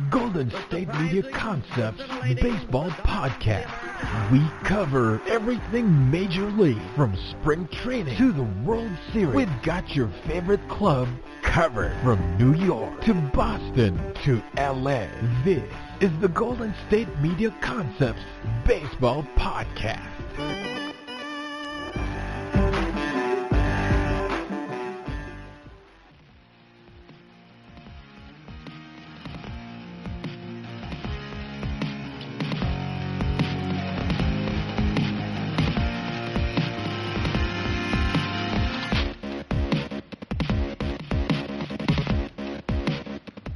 Golden State Media Concepts Baseball Podcast. We cover everything Major League, from spring training to the World Series. We've got your favorite club covered, from New York to Boston to LA. This is the Golden State Media Concepts Baseball Podcast.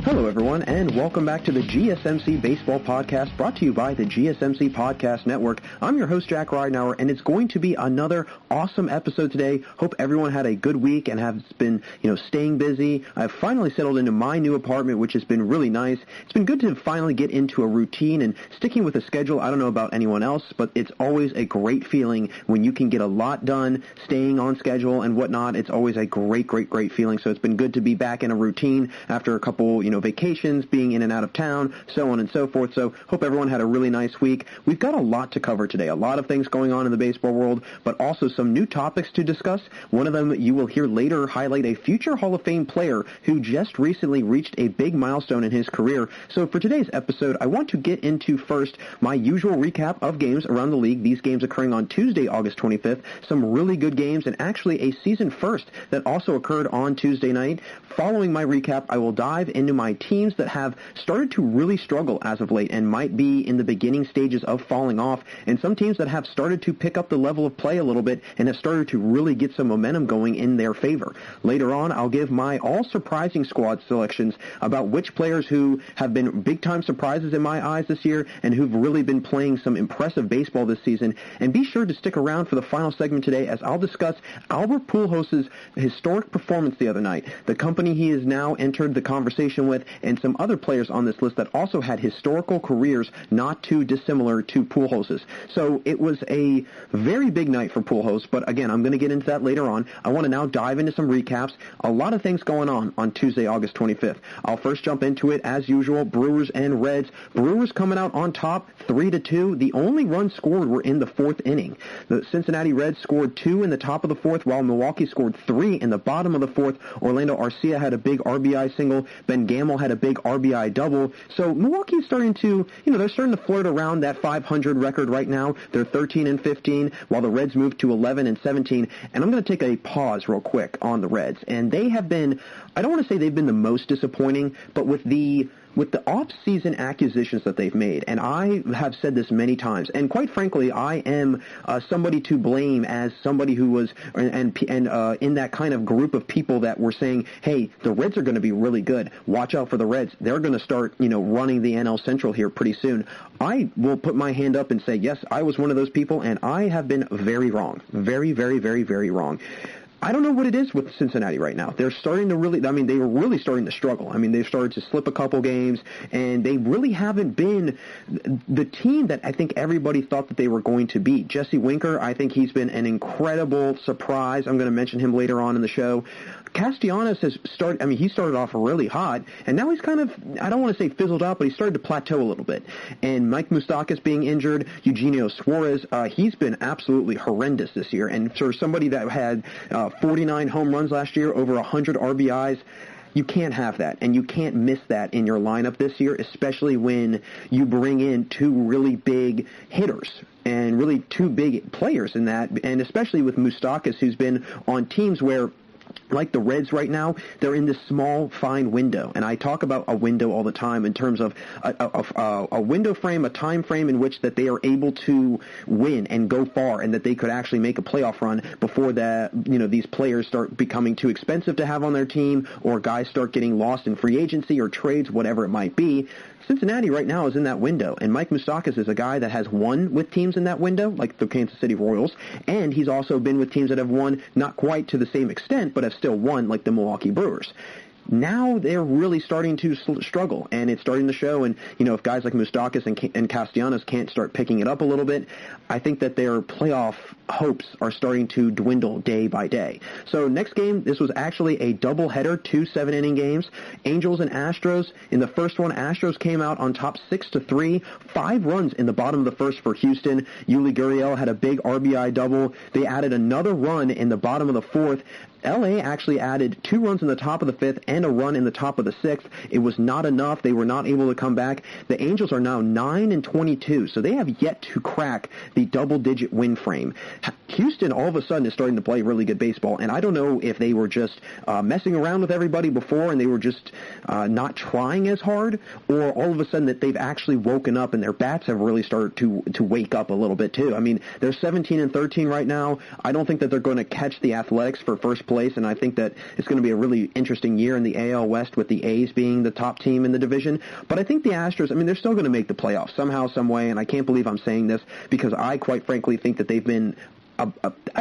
Hello, everyone, and welcome back to the GSMC Baseball Podcast, brought to you by the GSMC Podcast Network. I'm your host, Jack Ridenauer, and it's going to be another awesome episode today. Hope everyone had a good week and has been, staying busy. I've finally settled into my new apartment, which has been really nice. It's been good to finally get into a routine and sticking with a schedule. I don't know about anyone else, but it's always a great feeling when you can get a lot done, staying on schedule and whatnot. It's always a great feeling. So it's been good to be back in a routine after a couple, vacations, being in and out of town, so on and so forth. So hope everyone had a really nice week. We've got a lot to cover today, a lot of things going on in the baseball world, but also some new topics to discuss. One of them you will hear later highlight a future Hall of Fame player who just recently reached a big milestone in his career. So for today's episode, I want to get into first my usual recap of games around the league, these games occurring on Tuesday, August 25th, some really good games, and actually a season first that also occurred on Tuesday night. Following my recap, I will dive into my teams that have started to really struggle as of late and might be in the beginning stages of falling off, and some teams that have started to pick up the level of play a little bit and have started to really get some momentum going in their favor. Later on, I'll give my all-surprising squad selections about which players who have been big-time surprises in my eyes this year and who've really been playing some impressive baseball this season. And be sure to stick around for the final segment today as I'll discuss Albert Pujols' historic performance the other night, the company he has now entered the conversation with, and some other players on this list that also had historical careers not too dissimilar to Pujols's. So it was a very big night for Pujols, but again, I'm going to get into that later on. I want to now dive into some recaps. A lot of things going on Tuesday, August 25th. I'll first jump into it, as usual, Brewers and Reds. Brewers coming out on top, 3-2. The only runs scored were in the fourth inning. The Cincinnati Reds scored 2 in the top of the fourth, while Milwaukee scored 3 in the bottom of the fourth. Orlando Arcia had a big RBI single. Ben Gamel had a big RBI double. So Milwaukee's starting to, they're starting to flirt around that 500 record right now. They're 13-15, while the Reds moved to 11-17. And I'm going to take a pause real quick on the Reds. And they have been, I don't want to say they've been the most disappointing, but with the off-season acquisitions that they've made, and I have said this many times, and quite frankly, I am somebody to blame as somebody who was and in that kind of group of people that were saying, hey, the Reds are going to be really good. Watch out for the Reds. They're going to start, running the NL Central here pretty soon. I will put my hand up and say, yes, I was one of those people, and I have been very wrong. Very, very, very, very wrong. I don't know what it is with Cincinnati right now. They're starting to they were really starting to struggle. They've started to slip a couple games, and they really haven't been the team that I think everybody thought that they were going to be. Jesse Winker, I think he's been an incredible surprise. I'm going to mention him later on in the show. Castellanos has started, he started off really hot, and now he's kind of, I don't want to say fizzled out, but he started to plateau a little bit. And Mike Moustakas being injured, Eugenio Suarez, he's been absolutely horrendous this year. And for somebody that had 49 home runs last year, over 100 RBIs, you can't have that, and you can't miss that in your lineup this year, especially when you bring in two really big hitters and really two big players in that, and especially with Moustakas, who's been on teams where, like the Reds right now, they're in this small, fine window. And I talk about a window all the time in terms of a window frame, a time frame in which that they are able to win and go far, and that they could actually make a playoff run before these players start becoming too expensive to have on their team, or guys start getting lost in free agency or trades, whatever it might be. Cincinnati right now is in that window, and Mike Moustakas is a guy that has won with teams in that window, like the Kansas City Royals, and he's also been with teams that have won not quite to the same extent, but have still won, like the Milwaukee Brewers. now they're really starting to struggle, and it's starting to show. And, if guys like Moustakas and Castellanos can't start picking it up a little bit, I think that their playoff hopes are starting to dwindle day by day. So next game, this was actually a doubleheader, 2 7-inning games. Angels and Astros. In the first one, Astros came out on top 6-3, 5 runs in the bottom of the first for Houston. Yuli Gurriel had a big RBI double. They added another run in the bottom of the fourth. L.A. actually added 2 runs in the top of the 5th and a run in the top of the 6th. It was not enough. They were not able to come back. The Angels are now 9-22, so they have yet to crack the double-digit win frame. Houston all of a sudden is starting to play really good baseball, and I don't know if they were just messing around with everybody before and they were just not trying as hard, or all of a sudden that they've actually woken up and their bats have really started to wake up a little bit too. I mean, they're 17-13 right now. I don't think that they're going to catch the Athletics for first place, and I think that it's going to be a really interesting year in the AL West with the A's being the top team in the division. But I think the Astros, they're still going to make the playoffs somehow, some way, and I can't believe I'm saying this because I quite frankly think that they've been I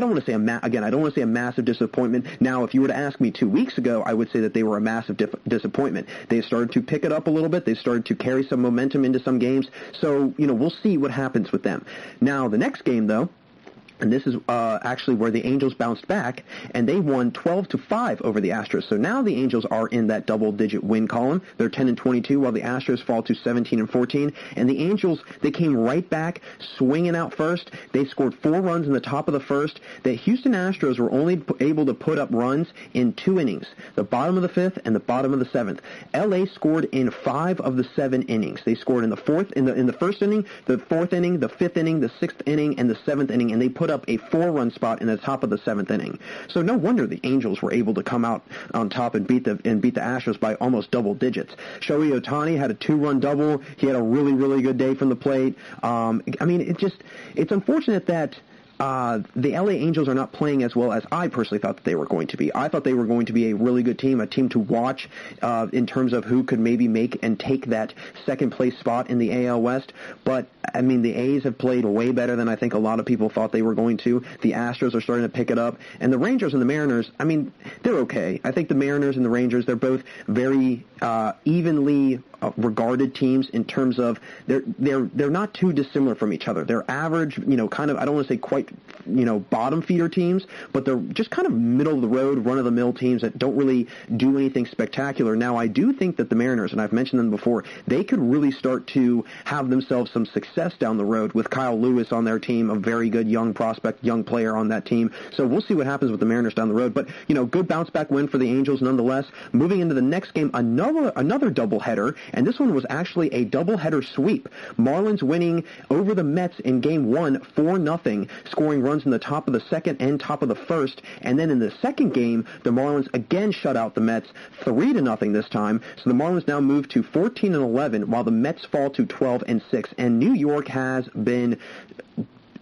don't want to say I don't want to say a massive disappointment. Now, if you were to ask me 2 weeks ago, I would say that they were a massive disappointment. They started to pick it up a little bit. They started to carry some momentum into some games. So, we'll see what happens with them. Now, the next game, though, and this is actually where the Angels bounced back, and they won 12-5 over the Astros. So now the Angels are in that double-digit win column. They're 10-22, while the Astros fall to 17-14. And the Angels, they came right back, swinging out first. They scored 4 runs in the top of the first. The Houston Astros were only able to put up runs in 2 innings, the bottom of the 5th and the bottom of the 7th. L.A. scored in 5 of the 7 innings. They scored in the first inning, the 4th inning, the 5th inning, the 6th inning, and the 7th inning, and they put up a 4-run spot in the top of the 7th inning. So no wonder the Angels were able to come out on top and beat the Astros by almost double digits. Shohei Ohtani had a 2-run double. He had a really, really good day from the plate. It's unfortunate that the LA Angels are not playing as well as I personally thought that they were going to be. I thought they were going to be a really good team, a team to watch in terms of who could maybe make and take that second place spot in the AL West. But, the A's have played way better than I think a lot of people thought they were going to. The Astros are starting to pick it up. And the Rangers and the Mariners, they're okay. I think the Mariners and the Rangers, they're both very evenly regarded teams in terms of they're not too dissimilar from each other. They're average, kind of, I don't want to say quite, bottom feeder teams, but they're just kind of middle of the road, run of the mill teams that don't really do anything spectacular. Now, I do think that the Mariners, and I've mentioned them before, they could really start to have themselves some success down the road with Kyle Lewis on their team, a very good young prospect, young player on that team. So we'll see what happens with the Mariners down the road. But, good bounce back win for the Angels nonetheless. Moving into the next game, another doubleheader, and this one was actually a doubleheader sweep. Marlins winning over the Mets in Game 1, 4-0, scoring runs in the top of the second and top of the first. And then in the second game, the Marlins again shut out the Mets 3-0 this time. So the Marlins now move to 14-11, while the Mets fall to 12-6. And New York has been...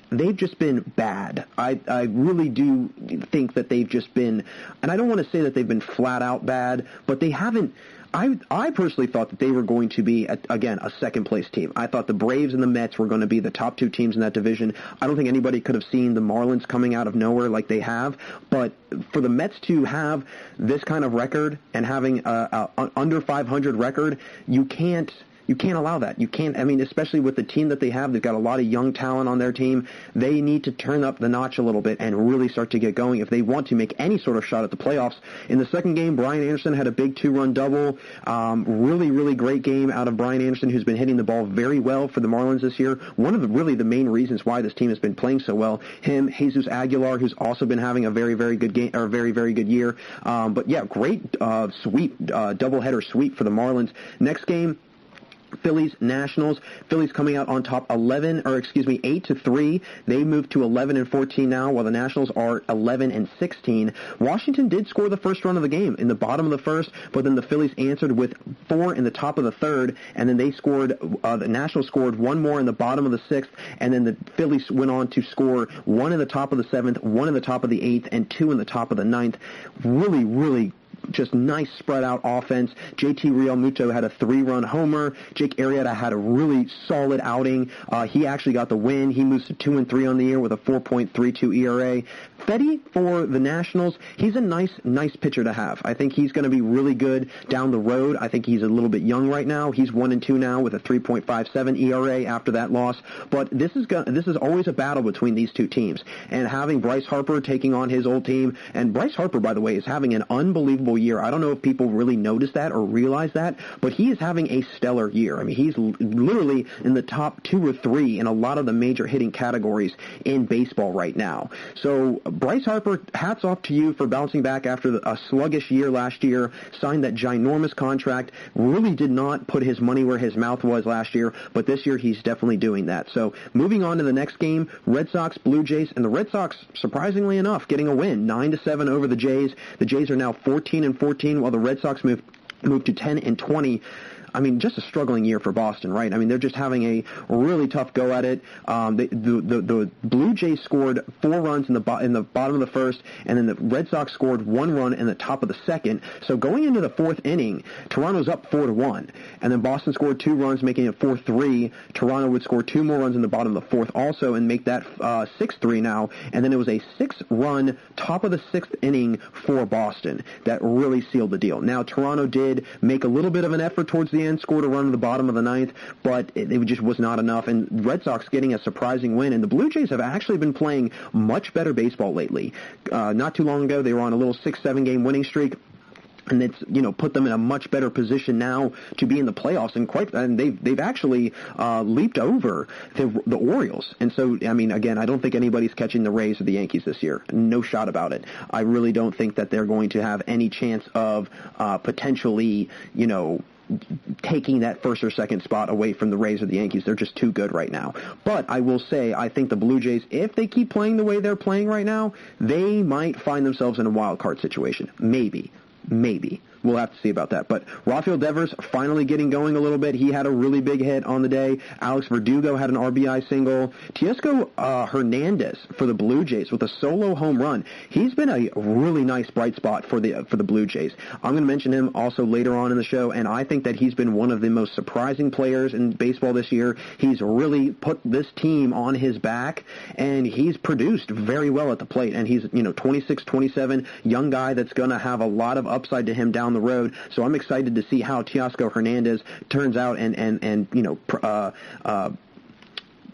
They've just been bad. I really do think that they've just been, and I don't want to say that they've been flat out bad, but they haven't. I personally thought that they were going to be, again, a second-place team. I thought the Braves and the Mets were going to be the top 2 teams in that division. I don't think anybody could have seen the Marlins coming out of nowhere like they have. But for the Mets to have this kind of record and having an under 500 record, you can't allow that. You can't, especially with the team that they have, they've got a lot of young talent on their team. They need to turn up the notch a little bit and really start to get going if they want to make any sort of shot at the playoffs. In the second game, Brian Anderson had a big 2-run double. Really, really great game out of Brian Anderson, who's been hitting the ball very well for the Marlins this year. One of the main reasons why this team has been playing so well. Him, Jesus Aguilar, who's also been having a very, very good game, or very, very good year. But yeah, great sweep, doubleheader sweep for the Marlins. Next game, Phillies, Nationals. Phillies coming out on top 8-3. They move to 11-14 now, while the Nationals are 11-16. Washington did score the first run of the game in the bottom of the first, but then the Phillies answered with 4 in the top of the third, and then they scored, the Nationals scored 1 more in the bottom of the 6th, and then the Phillies went on to score 1 in the top of the 7th, 1 in the top of the 8th, and 2 in the top of the 9th. Really, really just nice spread-out offense. JT Realmuto had a 3-run homer. Jake Arrieta had a really solid outing. He actually got the win. He moves to 2-3 on the year with a 4.32 ERA. Fedde for the Nationals, he's a nice pitcher to have. I think he's going to be really good down the road. I think he's a little bit young right now. He's 1-2 now with a 3.57 ERA after that loss. But this is always a battle between these two teams. And having Bryce Harper taking on his old team, and Bryce Harper, by the way, is having an unbelievable year. I don't know if people really notice that or realize that, but he is having a stellar year. I mean, he's literally in the top 2 or 3 in a lot of the major hitting categories in baseball right now. So Bryce Harper, hats off to you for bouncing back after a sluggish year last year, signed that ginormous contract, really did not put his money where his mouth was last year, but this year he's definitely doing that. So moving on to the next game, Red Sox, Blue Jays, and the Red Sox, surprisingly enough, getting a win, 9-7 over the Jays. The Jays are now 14-14, while the Red Sox moved to 10-20. I mean, just a struggling year for Boston, right? I mean, they're just having a really tough go at it. The Blue Jays scored 4 runs in the bottom of the first, and then the Red Sox scored 1 run in the top of the second. So going into the 4th inning, Toronto's up 4-1, and then Boston scored 2 runs, making it 4-3. Toronto would score 2 more runs in the bottom of the 4th also and make that 6-3 now, and then it was a 6-run top of the 6th inning for Boston that really sealed the deal. Now, Toronto did make a little bit of an effort towards the end, scored a run in the bottom of the 9th, but it just was not enough, and Red Sox getting a surprising win, and the Blue Jays have actually been playing much better baseball lately. Not too long ago, they were on a little 6-7 game winning streak, and it's put them in a much better position now to be in the playoffs, and they've actually leaped over the Orioles. And so, I mean, again, I don't think anybody's catching the Rays or the Yankees this year. No shot about it. I really don't think that they're going to have any chance of potentially, taking that first or second spot away from the Rays or the Yankees. They're just too good right now. But I will say, I think the Blue Jays, if they keep playing the way they're playing right now, they might find themselves in a wild card situation. Maybe. We'll have to see about that. But Rafael Devers finally getting going a little bit. He had a really big hit on the day. Alex Verdugo had an RBI single. Teoscar Hernandez for the Blue Jays with a solo home run. He's been a really nice bright spot for the Blue Jays. I'm going to mention him also later on in the show, and I think that he's been one of the most surprising players in baseball this year. He's really put this team on his back, and he's produced very well at the plate. And he's 26, 27, young guy that's going to have a lot of upside to him down the road. So I'm excited to see how Teoscar Hernandez turns out and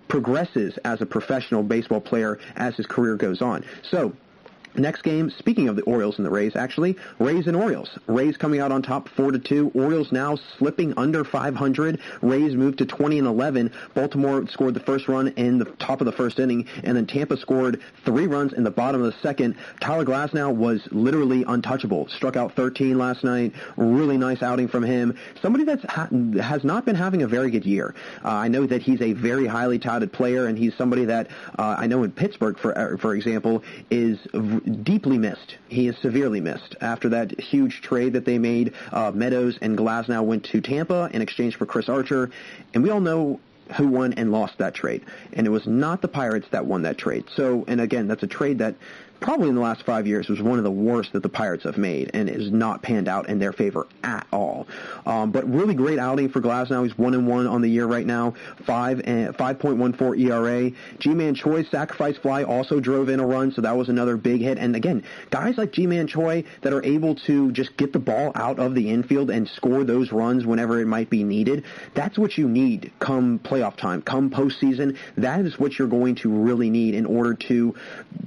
progresses as a professional baseball player as his career goes on. So next game, speaking of the Orioles and the Rays, actually, Rays and Orioles. Rays coming out on top 4-2. Orioles now slipping under 500. Rays moved to 20-11. Baltimore scored the first run in the top of the first inning, and then Tampa scored 3 runs in the bottom of the second. Tyler Glasnow was literally untouchable. Struck out 13 last night. Really nice outing from him. Somebody that has not been having a very good year. I know that he's a very highly touted player, and he's somebody that I know in Pittsburgh, for example, is deeply missed. He is severely missed. After that huge trade that they made, Meadows and Glasnow went to Tampa in exchange for Chris Archer, and we all know who won and lost that trade. And it was not the Pirates that won that trade. So, and again, that's a trade that probably in the last 5 years was one of the worst that the Pirates have made, and it has not panned out in their favor at all. But really great outing for Glasnow. He's 1-1 on the year right now, 5.14 ERA. G-Man Choi's sacrifice fly also drove in a run, so that was another big hit. And again, guys like G-Man Choi that are able to just get the ball out of the infield and score those runs whenever it might be needed, that's what you need come playoff time, come postseason. That is what you're going to really need in order to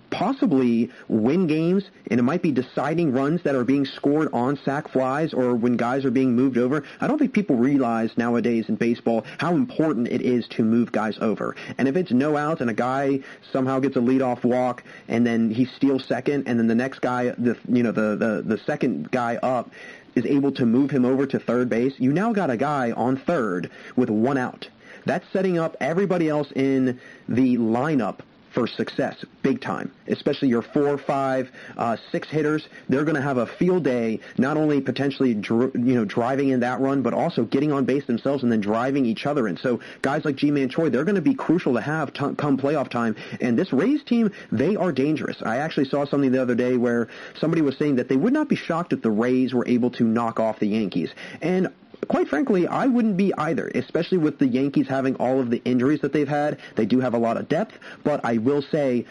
possibly win games, and it might be deciding runs that are being scored on sac flies or when guys are being moved over. I don't think people realize nowadays in baseball how important it is to move guys over. And if it's no outs and a guy somehow gets a leadoff walk and then he steals second, and then the next guy, the second guy up is able to move him over to third base, you now got a guy on third with 1 out. That's setting up everybody else in the lineup for success, big time. Especially your 4, 5, 6 hitters, they're going to have a field day, not only potentially driving in that run, but also getting on base themselves and then driving each other in. So guys like Ji-Man Choi, they're going to be crucial to have come playoff time. And this Rays team, they are dangerous. I actually saw something the other day where somebody was saying that they would not be shocked if the Rays were able to knock off the Yankees. And quite frankly, I wouldn't be either, especially with the Yankees having all of the injuries that they've had. They do have a lot of depth, but I will say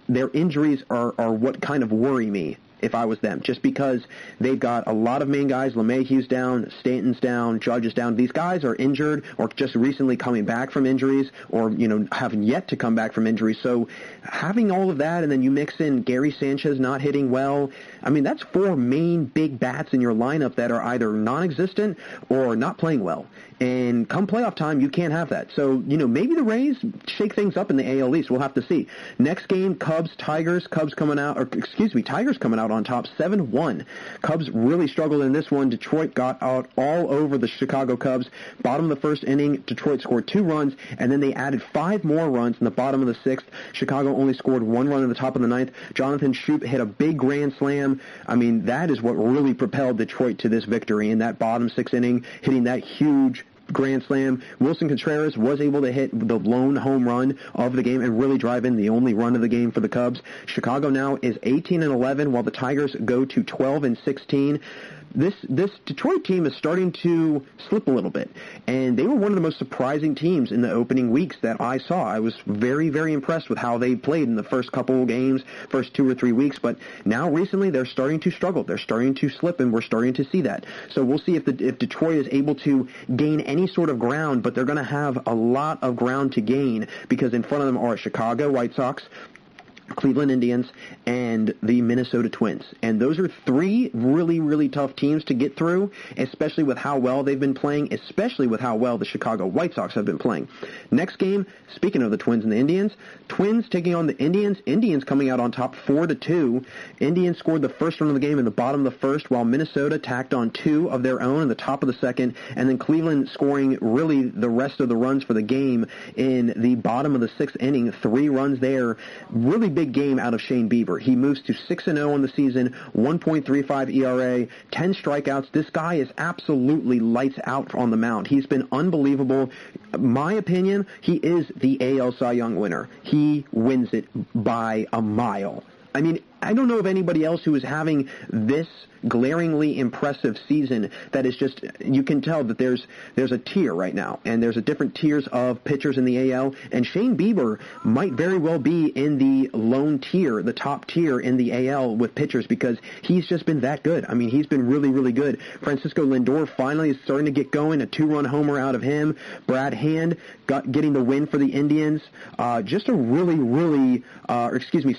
their injuries are what kind of worry me if I was them, just because they've got a lot of main guys. LeMahieu's down, Stanton's down, Judge is down. These guys are injured or just recently coming back from injuries or, haven't yet to come back from injuries. So having all of that, and then you mix in Gary Sanchez not hitting well, I mean, that's 4 main big bats in your lineup that are either non-existent or not playing well. And come playoff time, you can't have that. So, maybe the Rays shake things up in the AL East. We'll have to see. Next game, Tigers coming out on top 7-1. Cubs really struggled in this one. Detroit got out all over the Chicago Cubs. Bottom of the first inning, Detroit scored 2 runs, and then they added 5 more runs in the bottom of the 6th. Chicago only scored 1 run in the top of the 9th. Jonathan Schoop hit a big grand slam. I mean, that is what really propelled Detroit to this victory in that bottom 6th inning, hitting that huge grand slam. Wilson Contreras was able to hit the lone home run of the game and really drive in the only run of the game for the Cubs. Chicago now is 18-11, while the Tigers go to 12-16. This Detroit team is starting to slip a little bit, and they were one of the most surprising teams in the opening weeks that I saw. I was very, very impressed with how they played in the first couple of games, first 2 or 3 weeks, but now recently they're starting to struggle. They're starting to slip, and we're starting to see that. So we'll see if Detroit is able to gain any sort of ground, but they're going to have a lot of ground to gain because in front of them are Chicago White Sox, Cleveland Indians, and the Minnesota Twins. And those are 3 really, really tough teams to get through, especially with how well they've been playing, especially with how well the Chicago White Sox have been playing. Next game, speaking of the Twins and the Indians, Twins taking on the Indians. Indians coming out on top 4-2. Indians scored the first run of the game in the bottom of the first, while Minnesota tacked on 2 of their own in the top of the second, and then Cleveland scoring really the rest of the runs for the game in the bottom of the 6th inning. 3 runs there. Really big game out of Shane Bieber. He moves to 6-0 on the season, 1.35 ERA, 10 strikeouts. This guy is absolutely lights out on the mound. He's been unbelievable. My opinion, he is the AL Cy Young winner. He wins it by a mile. I mean, I don't know of anybody else who is having this glaringly impressive season that is just, you can tell that there's a tier right now, and there's a different tiers of pitchers in the AL, and Shane Bieber might very well be in the lone tier, the top tier in the AL with pitchers, because he's just been that good. I mean, he's been really, really good. Francisco Lindor finally is starting to get going, a 2-run homer out of him. Brad Hand getting the win for the Indians, just a really, really,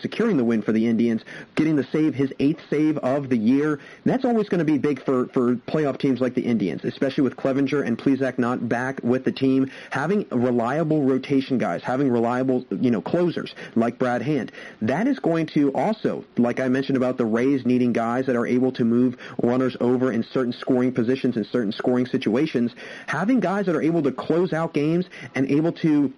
securing the win for the Indians, getting the save, his 8th save of the year. That's always going to be big for playoff teams like the Indians, especially with Clevenger and Plesac not back with the team. Having reliable rotation guys, having reliable, closers like Brad Hand, that is going to also, like I mentioned about the Rays needing guys that are able to move runners over in certain scoring positions, in certain scoring situations, having guys that are able to close out games and able to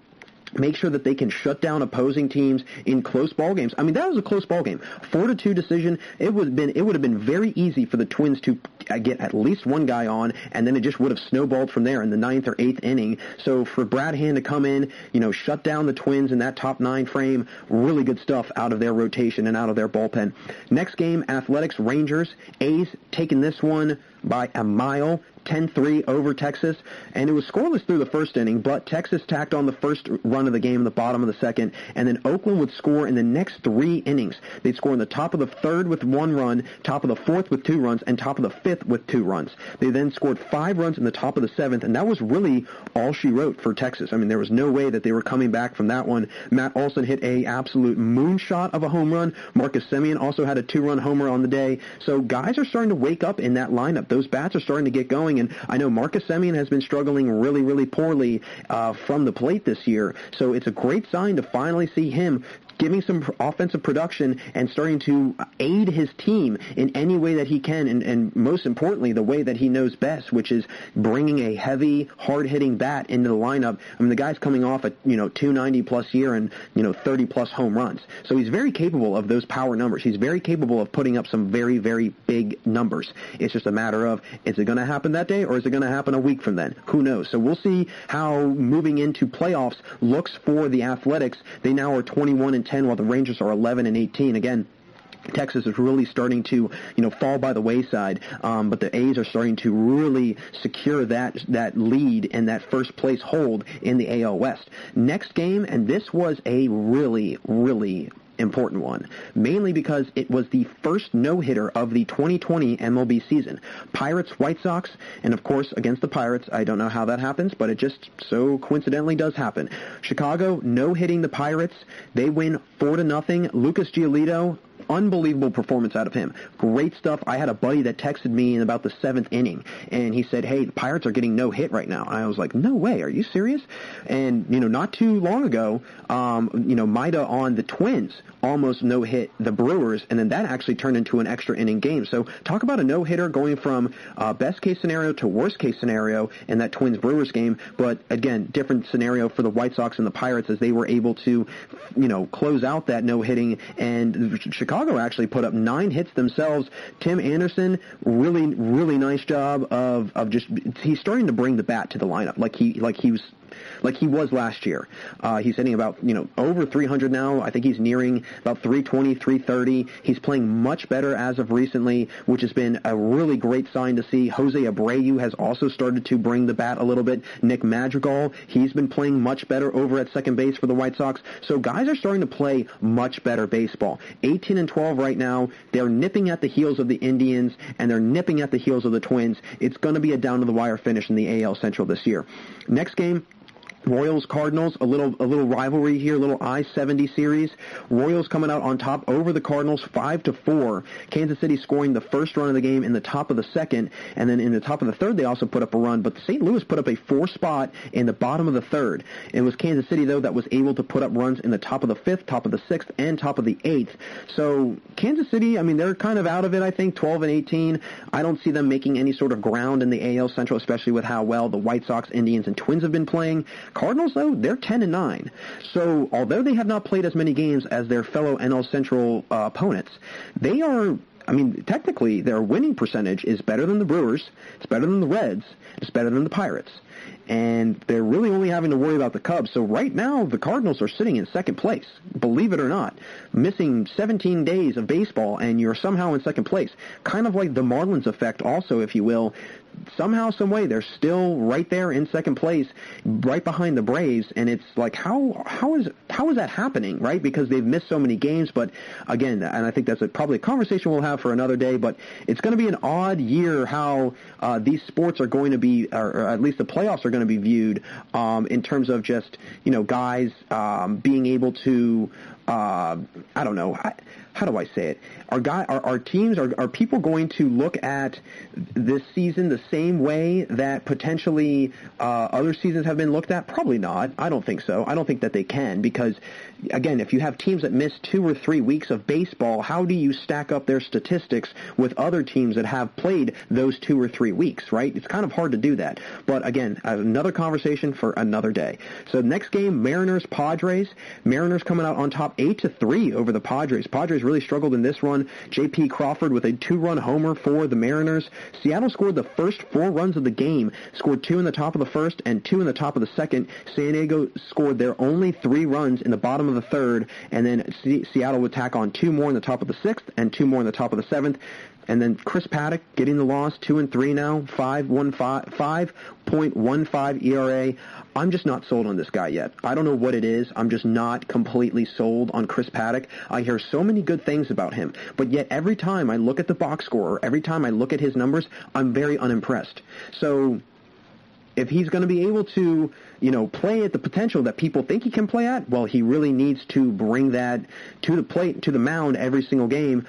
make sure that they can shut down opposing teams in close ball games. I mean, that was a close ball game. 4-2 decision. It would have been very easy for the Twins to get at least one guy on, and then it just would have snowballed from there in the 9th or 8th inning. So for Brad Hand to come in, shut down the Twins in that top 9 frame, really good stuff out of their rotation and out of their bullpen. Next game, Athletics Rangers. A's taking this one by a mile, 10-3 over Texas, and it was scoreless through the first inning, but Texas tacked on the first run of the game in the bottom of the second, and then Oakland would score in the next 3 innings. They'd score in the top of the 3rd with 1 run, top of the 4th with 2 runs, and top of the 5th with 2 runs. They then scored 5 runs in the top of the 7th, and that was really all she wrote for Texas. I mean, there was no way that they were coming back from that one. Matt Olson hit a absolute moonshot of a home run. Marcus Semien also had a 2-run homer on the day. So guys are starting to wake up in that lineup. Those bats are starting to get going, and I know Marcus Semien has been struggling really, really poorly from the plate this year, so it's a great sign to finally see him giving some offensive production and starting to aid his team in any way that he can, and most importantly, the way that he knows best, which is bringing a heavy, hard-hitting bat into the lineup. I mean, the guy's coming off a 290-plus year and 30-plus home runs. So he's very capable of those power numbers. He's very capable of putting up some very, very big numbers. It's just a matter of, is it going to happen that day or is it going to happen a week from then? Who knows? So we'll see how moving into playoffs looks for the Athletics. They now are 21-10 while the Rangers are 11-18. Again, Texas is really starting to, fall by the wayside, but the A's are starting to really secure that lead and that first place hold in the AL West. Next game, and this was a really, really important one, mainly because it was the first no-hitter of the 2020 MLB season. Pirates, White Sox, and of course against the Pirates, I don't know how that happens, but it just so coincidentally does happen. Chicago no-hitting the Pirates. They win 4-0. Lucas Giolito, unbelievable performance out of him. Great stuff. I had a buddy that texted me in about the 7th inning, and he said, hey, the Pirates are getting no hit right now. And I was like, no way. Are you serious? And, not too long ago, Maida on the Twins almost no-hit the Brewers, and then that actually turned into an extra inning game. So talk about a no-hitter going from best-case scenario to worst-case scenario in that Twins-Brewers game. But, again, different scenario for the White Sox and the Pirates as they were able to, close out that no-hitting, and Chicago actually put up 9 hits themselves. Tim Anderson, really, really nice job of just, he's starting to bring the bat to the lineup like he was last year. He's hitting about, over 300 now. I think he's nearing about 320, 330. He's playing much better as of recently, which has been a really great sign to see. Jose Abreu has also started to bring the bat a little bit. Nick Madrigal, he's been playing much better over at second base for the White Sox. So guys are starting to play much better baseball. 18-12 right now. They're nipping at the heels of the Indians, and they're nipping at the heels of the Twins. It's going to be a down-to-the-wire finish in the AL Central this year. Next game, Royals-Cardinals, a little rivalry here, a little I-70 series. Royals coming out on top over the Cardinals 5-4. Kansas City scoring the first run of the game in the top of the second, and then in the top of the third they also put up a run, but St. Louis put up a 4 spot in the bottom of the third. It was Kansas City, though, that was able to put up runs in the top of the 5th, top of the 6th, and top of the 8th. So Kansas City, I mean, they're kind of out of it, I think, 12-18. I don't see them making any sort of ground in the AL Central, especially with how well the White Sox, Indians, and Twins have been playing. Cardinals, though, they're 10-9. So although they have not played as many games as their fellow NL Central opponents, they are, technically their winning percentage is better than the Brewers, it's better than the Reds, it's better than the Pirates. And they're really only having to worry about the Cubs. So right now, the Cardinals are sitting in second place, believe it or not, missing 17 days of baseball, and you're somehow in second place. Kind of like the Marlins effect also, if you will. Somehow, some way, they're still right there in second place, right behind the Braves, and it's like, how is that happening, right? Because they've missed so many games, but again, and I think that's probably a conversation we'll have for another day, but it's going to be an odd year how these sports are going to be, or at least the playoffs are going to be viewed in terms of just, guys being able to, I don't know, how do I say it? Are teams, are people going to look at this season the same way that potentially other seasons have been looked at? Probably not. I don't think so. I don't think that they can, because, again, if you have teams that miss 2 or 3 weeks of baseball, how do you stack up their statistics with other teams that have played those 2 or 3 weeks, right? It's kind of hard to do that. But, again, another conversation for another day. So next game, Mariners-Padres. Mariners coming out on top 8-3 over the Padres. Padres really struggled in this run. J.P. Crawford with a 2-run homer for the Mariners. Seattle scored the first 4 runs of the game, scored 2 in the top of the first and 2 in the top of the second. San Diego scored their only 3 runs in the bottom of the third, and then Seattle would tack on 2 more in the top of the 6th and 2 more in the top of the 7th. And then Chris Paddock getting the loss, 2-3 now, 5.15 ERA. I'm just not sold on this guy yet. I don't know what it is. I'm just not completely sold on Chris Paddock. I hear so many good things about him, but yet every time I look at the box score, every time I look at his numbers, I'm very unimpressed. So if he's going to be able to, play at the potential that people think he can play at, well, he really needs to bring that to the plate, to the mound every single game.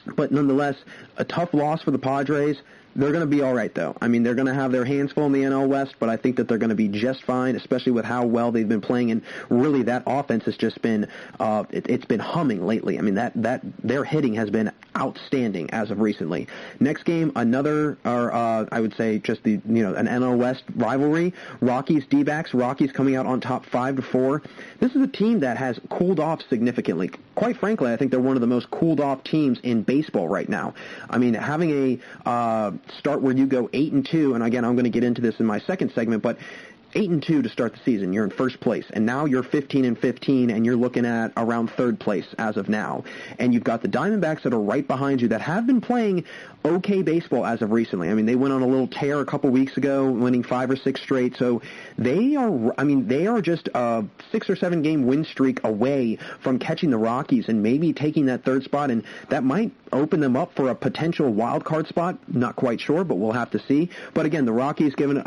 But nonetheless, a tough loss for the Padres. They're going to be all right, though. I mean, they're going to have their hands full in the NL West, but I think that they're going to be just fine, especially with how well they've been playing. And really, that offense has just been it's been humming lately. I mean, that their hitting has been outstanding as of recently. Next game, another, I would say, just an NL West rivalry. Rockies D-backs. Rockies coming out on top 5-4. This is a team that has cooled off significantly. Quite frankly, I think they're one of the most cooled off teams in baseball right now. I mean, having a start where you go 8-2, and again, I'm going to get into this in my second segment, but 8-2 to start the season. You're in first place, and now you're 15-15, and you're looking at around third place as of now. And you've got the Diamondbacks that are right behind you that have been playing okay baseball as of recently. I mean, they went on a little tear a couple weeks ago, winning 5 or 6 straight. So they are just a 6 or 7 game win streak away from catching the Rockies and maybe taking that third spot, and that might open them up for a potential wild card spot. Not quite sure, but we'll have to see. But again, the Rockies, given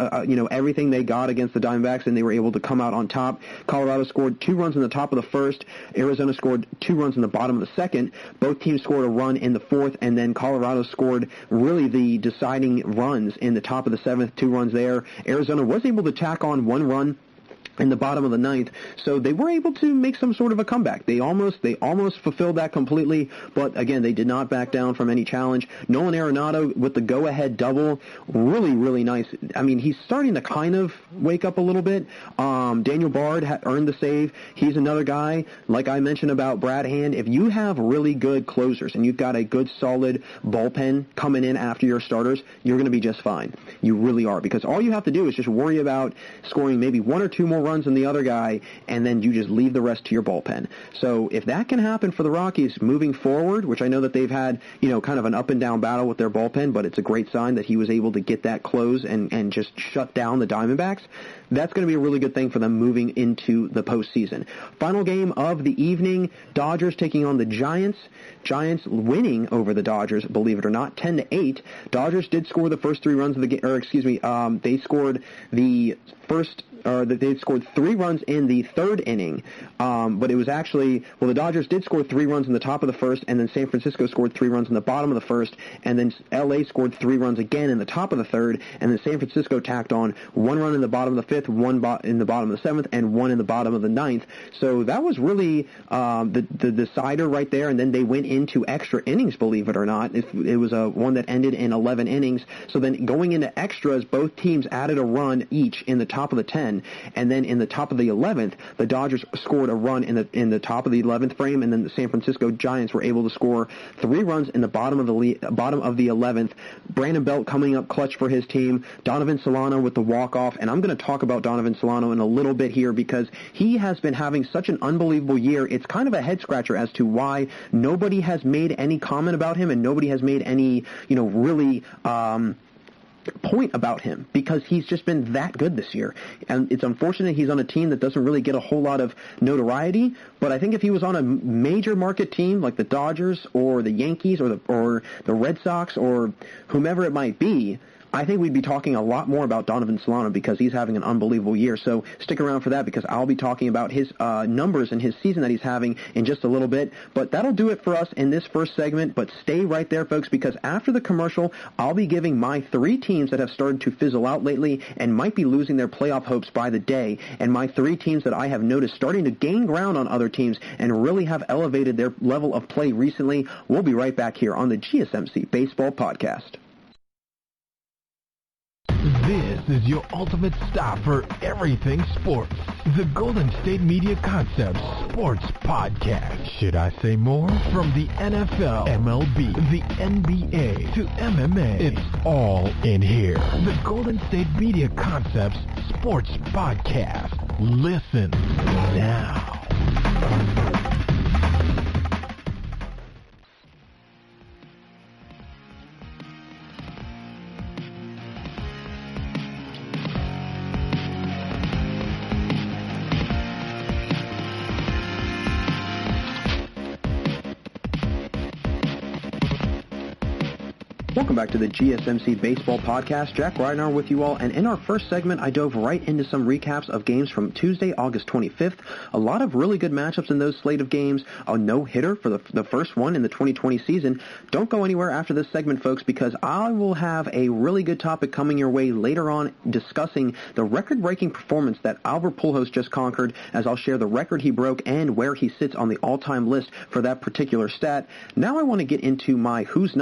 everything they got against the Diamondbacks, and they were able to come out on top. Colorado scored 2 runs in the top of the first. Arizona scored 2 runs in the bottom of the second. Both teams scored a run in the fourth, and then Colorado scored really the deciding runs in the top of the seventh, 2 runs there. Arizona was able to tack on 1 run in the bottom of the ninth, so they were able to make some sort of a comeback. They almost fulfilled that completely, but again, they did not back down from any challenge. Nolan Arenado with the go-ahead double, really, really nice. I mean, he's starting to kind of wake up a little bit. Daniel Bard earned the save. He's another guy, like I mentioned about Brad Hand. If you have really good closers and you've got a good, solid bullpen coming in after your starters, you're going to be just fine. You really are, because all you have to do is just worry about scoring maybe 1 or 2 more runs than the other guy, and then you just leave the rest to your bullpen. So if that can happen for the Rockies moving forward, which I know that they've had, kind of an up and down battle with their bullpen, but it's a great sign that he was able to get that close and just shut down the Diamondbacks. That's going to be a really good thing for them moving into the postseason. Final game of the evening, Dodgers taking on the Giants. Giants winning over the Dodgers, believe it or not, 10-8. Dodgers did score the first 3 runs of the game, they scored the first, they scored 3 runs in the third inning, but it was actually, the Dodgers did score 3 runs in the top of the first, and then San Francisco scored 3 runs in the bottom of the first, and then LA scored 3 runs again in the top of the third, and then San Francisco tacked on 1 run in the bottom of the fifth, 1 in the bottom of the seventh, and 1 in the bottom of the ninth. So that was really the decider right there, and then they went into extra innings, believe it or not. It was one that ended in 11 innings. So then going into extras, both teams added a run each in the top of the 10, and then in the top of the 11th, the Dodgers scored a run in the top of the 11th frame, and then the San Francisco Giants were able to score 3 runs in the bottom of the 11th. Brandon Belt coming up clutch for his team. Donovan Solano with the walk-off, and I'm going to talk about Donovan Solano in a little bit here because he has been having such an unbelievable year. It's kind of a head-scratcher as to why nobody has made any comment about him and nobody has made any, really point about him, because he's just been that good this year. And it's unfortunate he's on a team that doesn't really get a whole lot of notoriety, but I think if he was on a major market team like the Dodgers or the Yankees or the Red Sox or whomever it might be, I think we'd be talking a lot more about Donovan Solano because he's having an unbelievable year. So stick around for that because I'll be talking about his numbers and his season that he's having in just a little bit. But that'll do it for us in this first segment. But stay right there, folks, because after the commercial, I'll be giving my 3 teams that have started to fizzle out lately and might be losing their playoff hopes by the day, and my 3 teams that I have noticed starting to gain ground on other teams and really have elevated their level of play recently. We'll be right back here on the GSMC Baseball Podcast. This is your ultimate stop for everything sports. The Golden State Media Concepts Sports Podcast. Should I say more? From the NFL, MLB, the NBA, to MMA, it's all in here. The Golden State Media Concepts Sports Podcast. Listen now. Welcome back to the GSMC Baseball Podcast. Jack Ridenour with you all, and in our first segment, I dove right into some recaps of games from Tuesday, August 25th. A lot of really good matchups in those slate of games. A no-hitter for the first one in the 2020 season. Don't go anywhere after this segment, folks, because I will have a really good topic coming your way later on discussing the record-breaking performance that Albert Pujols just conquered, as I'll share the record he broke and where he sits on the all-time list for that particular stat. Now I want to get into my who's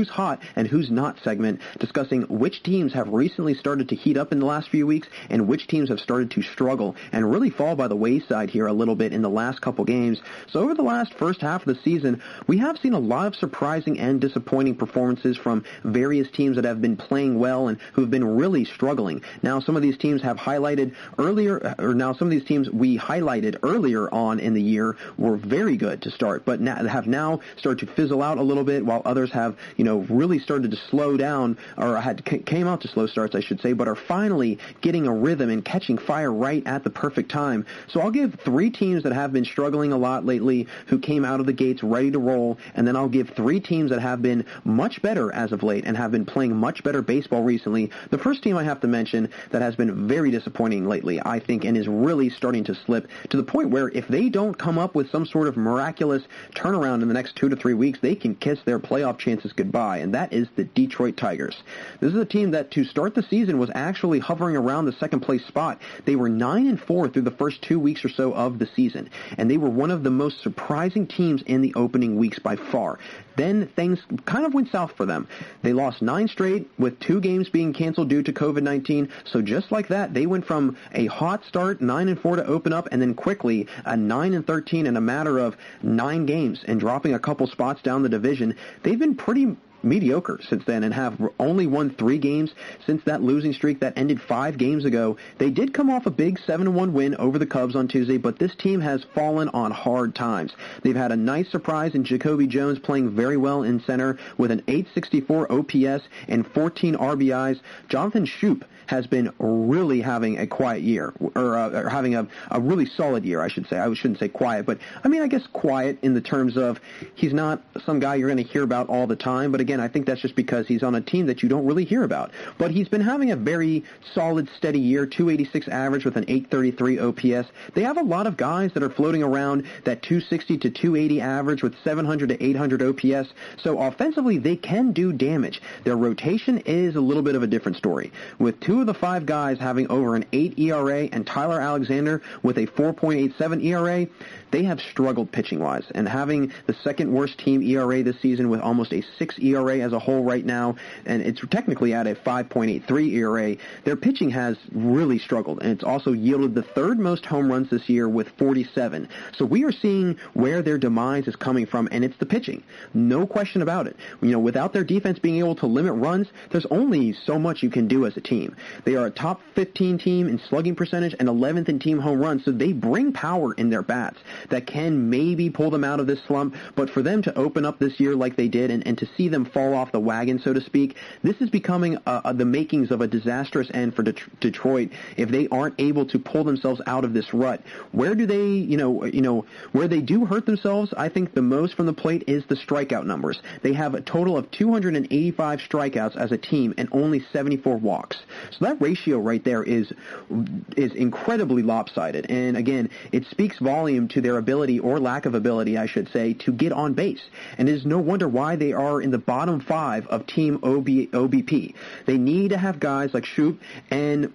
hot and who's not segment, discussing which teams have recently started to heat up in the last few weeks and which teams have started to struggle and really fall by the wayside here a little bit in the last couple games. So over the last first half of the season, we have seen a lot of surprising and disappointing performances from various teams that have been playing well and who have been really struggling. Now some of these teams have highlighted earlier, some of these teams we highlighted earlier on in the year were very good to start, but have now started to fizzle out a little bit, while others have, really started to slow down, or came out to slow starts, I should say, but are finally getting a rhythm and catching fire right at the perfect time. So I'll give three teams that have been struggling a lot lately who came out of the gates ready to roll, and then I'll give three teams that have been much better as of late and have been playing much better baseball recently. The first team I have to mention that has been very disappointing lately, I think, and is really starting to slip to the point where if they don't come up with some sort of miraculous turnaround in the next 2 to 3 weeks, they can kiss their playoff chances goodbye, and that is the Detroit Tigers. This is a team that to start the season was actually hovering around the second place spot. They were 9-4 through the first 2 weeks or so of the season, and they were one of the most surprising teams in the opening weeks by far. Then things kind of went south for them. They lost 9 straight, with 2 games being canceled due to COVID-19. So just like that, they went from a hot start, 9-4 to open up, and then quickly a 9-13 in a matter of 9 games, and dropping a couple spots down the division. They've been pretty mediocre since then and have only won 3 games since that losing streak that ended 5 games ago. They did come off a big 7-1 win over the Cubs on Tuesday, but this team has fallen on hard times. They've had a nice surprise in Jacoby Jones playing very well in center with an .864 OPS and 14 RBIs. Jonathan Schoop has been really having a quiet year, or having a really solid year, I should say. I shouldn't say quiet, but I guess quiet in the terms of he's not some guy you're going to hear about all the time, but again, I think that's just because he's on a team that you don't really hear about. But he's been having a very solid, steady year, .286 average with an .833 OPS. They have a lot of guys that are floating around that .260 to .280 average with 700 to 800 OPS, so offensively they can do damage. Their rotation is a little bit of a different story, with 2 of the 5 guys having over an 8 ERA and Tyler Alexander with a 4.87 ERA. They have struggled pitching-wise, and having the second worst team ERA this season with almost a 6 ERA as a whole right now, and it's technically at a 5.83 ERA, their pitching has really struggled, and it's also yielded the 3rd most home runs this year with 47. So we are seeing where their demise is coming from, and it's the pitching. No question about it. Without their defense being able to limit runs, there's only so much you can do as a team. They are a top 15 team in slugging percentage and 11th in team home runs, so they bring power in their bats that can maybe pull them out of this slump, but for them to open up this year like they did and to see them fall off the wagon, so to speak, this is becoming the makings of a disastrous end for Detroit if they aren't able to pull themselves out of this rut. Where do they, where they do hurt themselves, I think the most from the plate is the strikeout numbers. They have a total of 285 strikeouts as a team and only 74 walks. So that ratio right there is incredibly lopsided, and again, it speaks volume to their ability, or lack of ability, I should say, to get on base. And it is no wonder why they are in the bottom 5 of team OBP. They need to have guys like Schoop and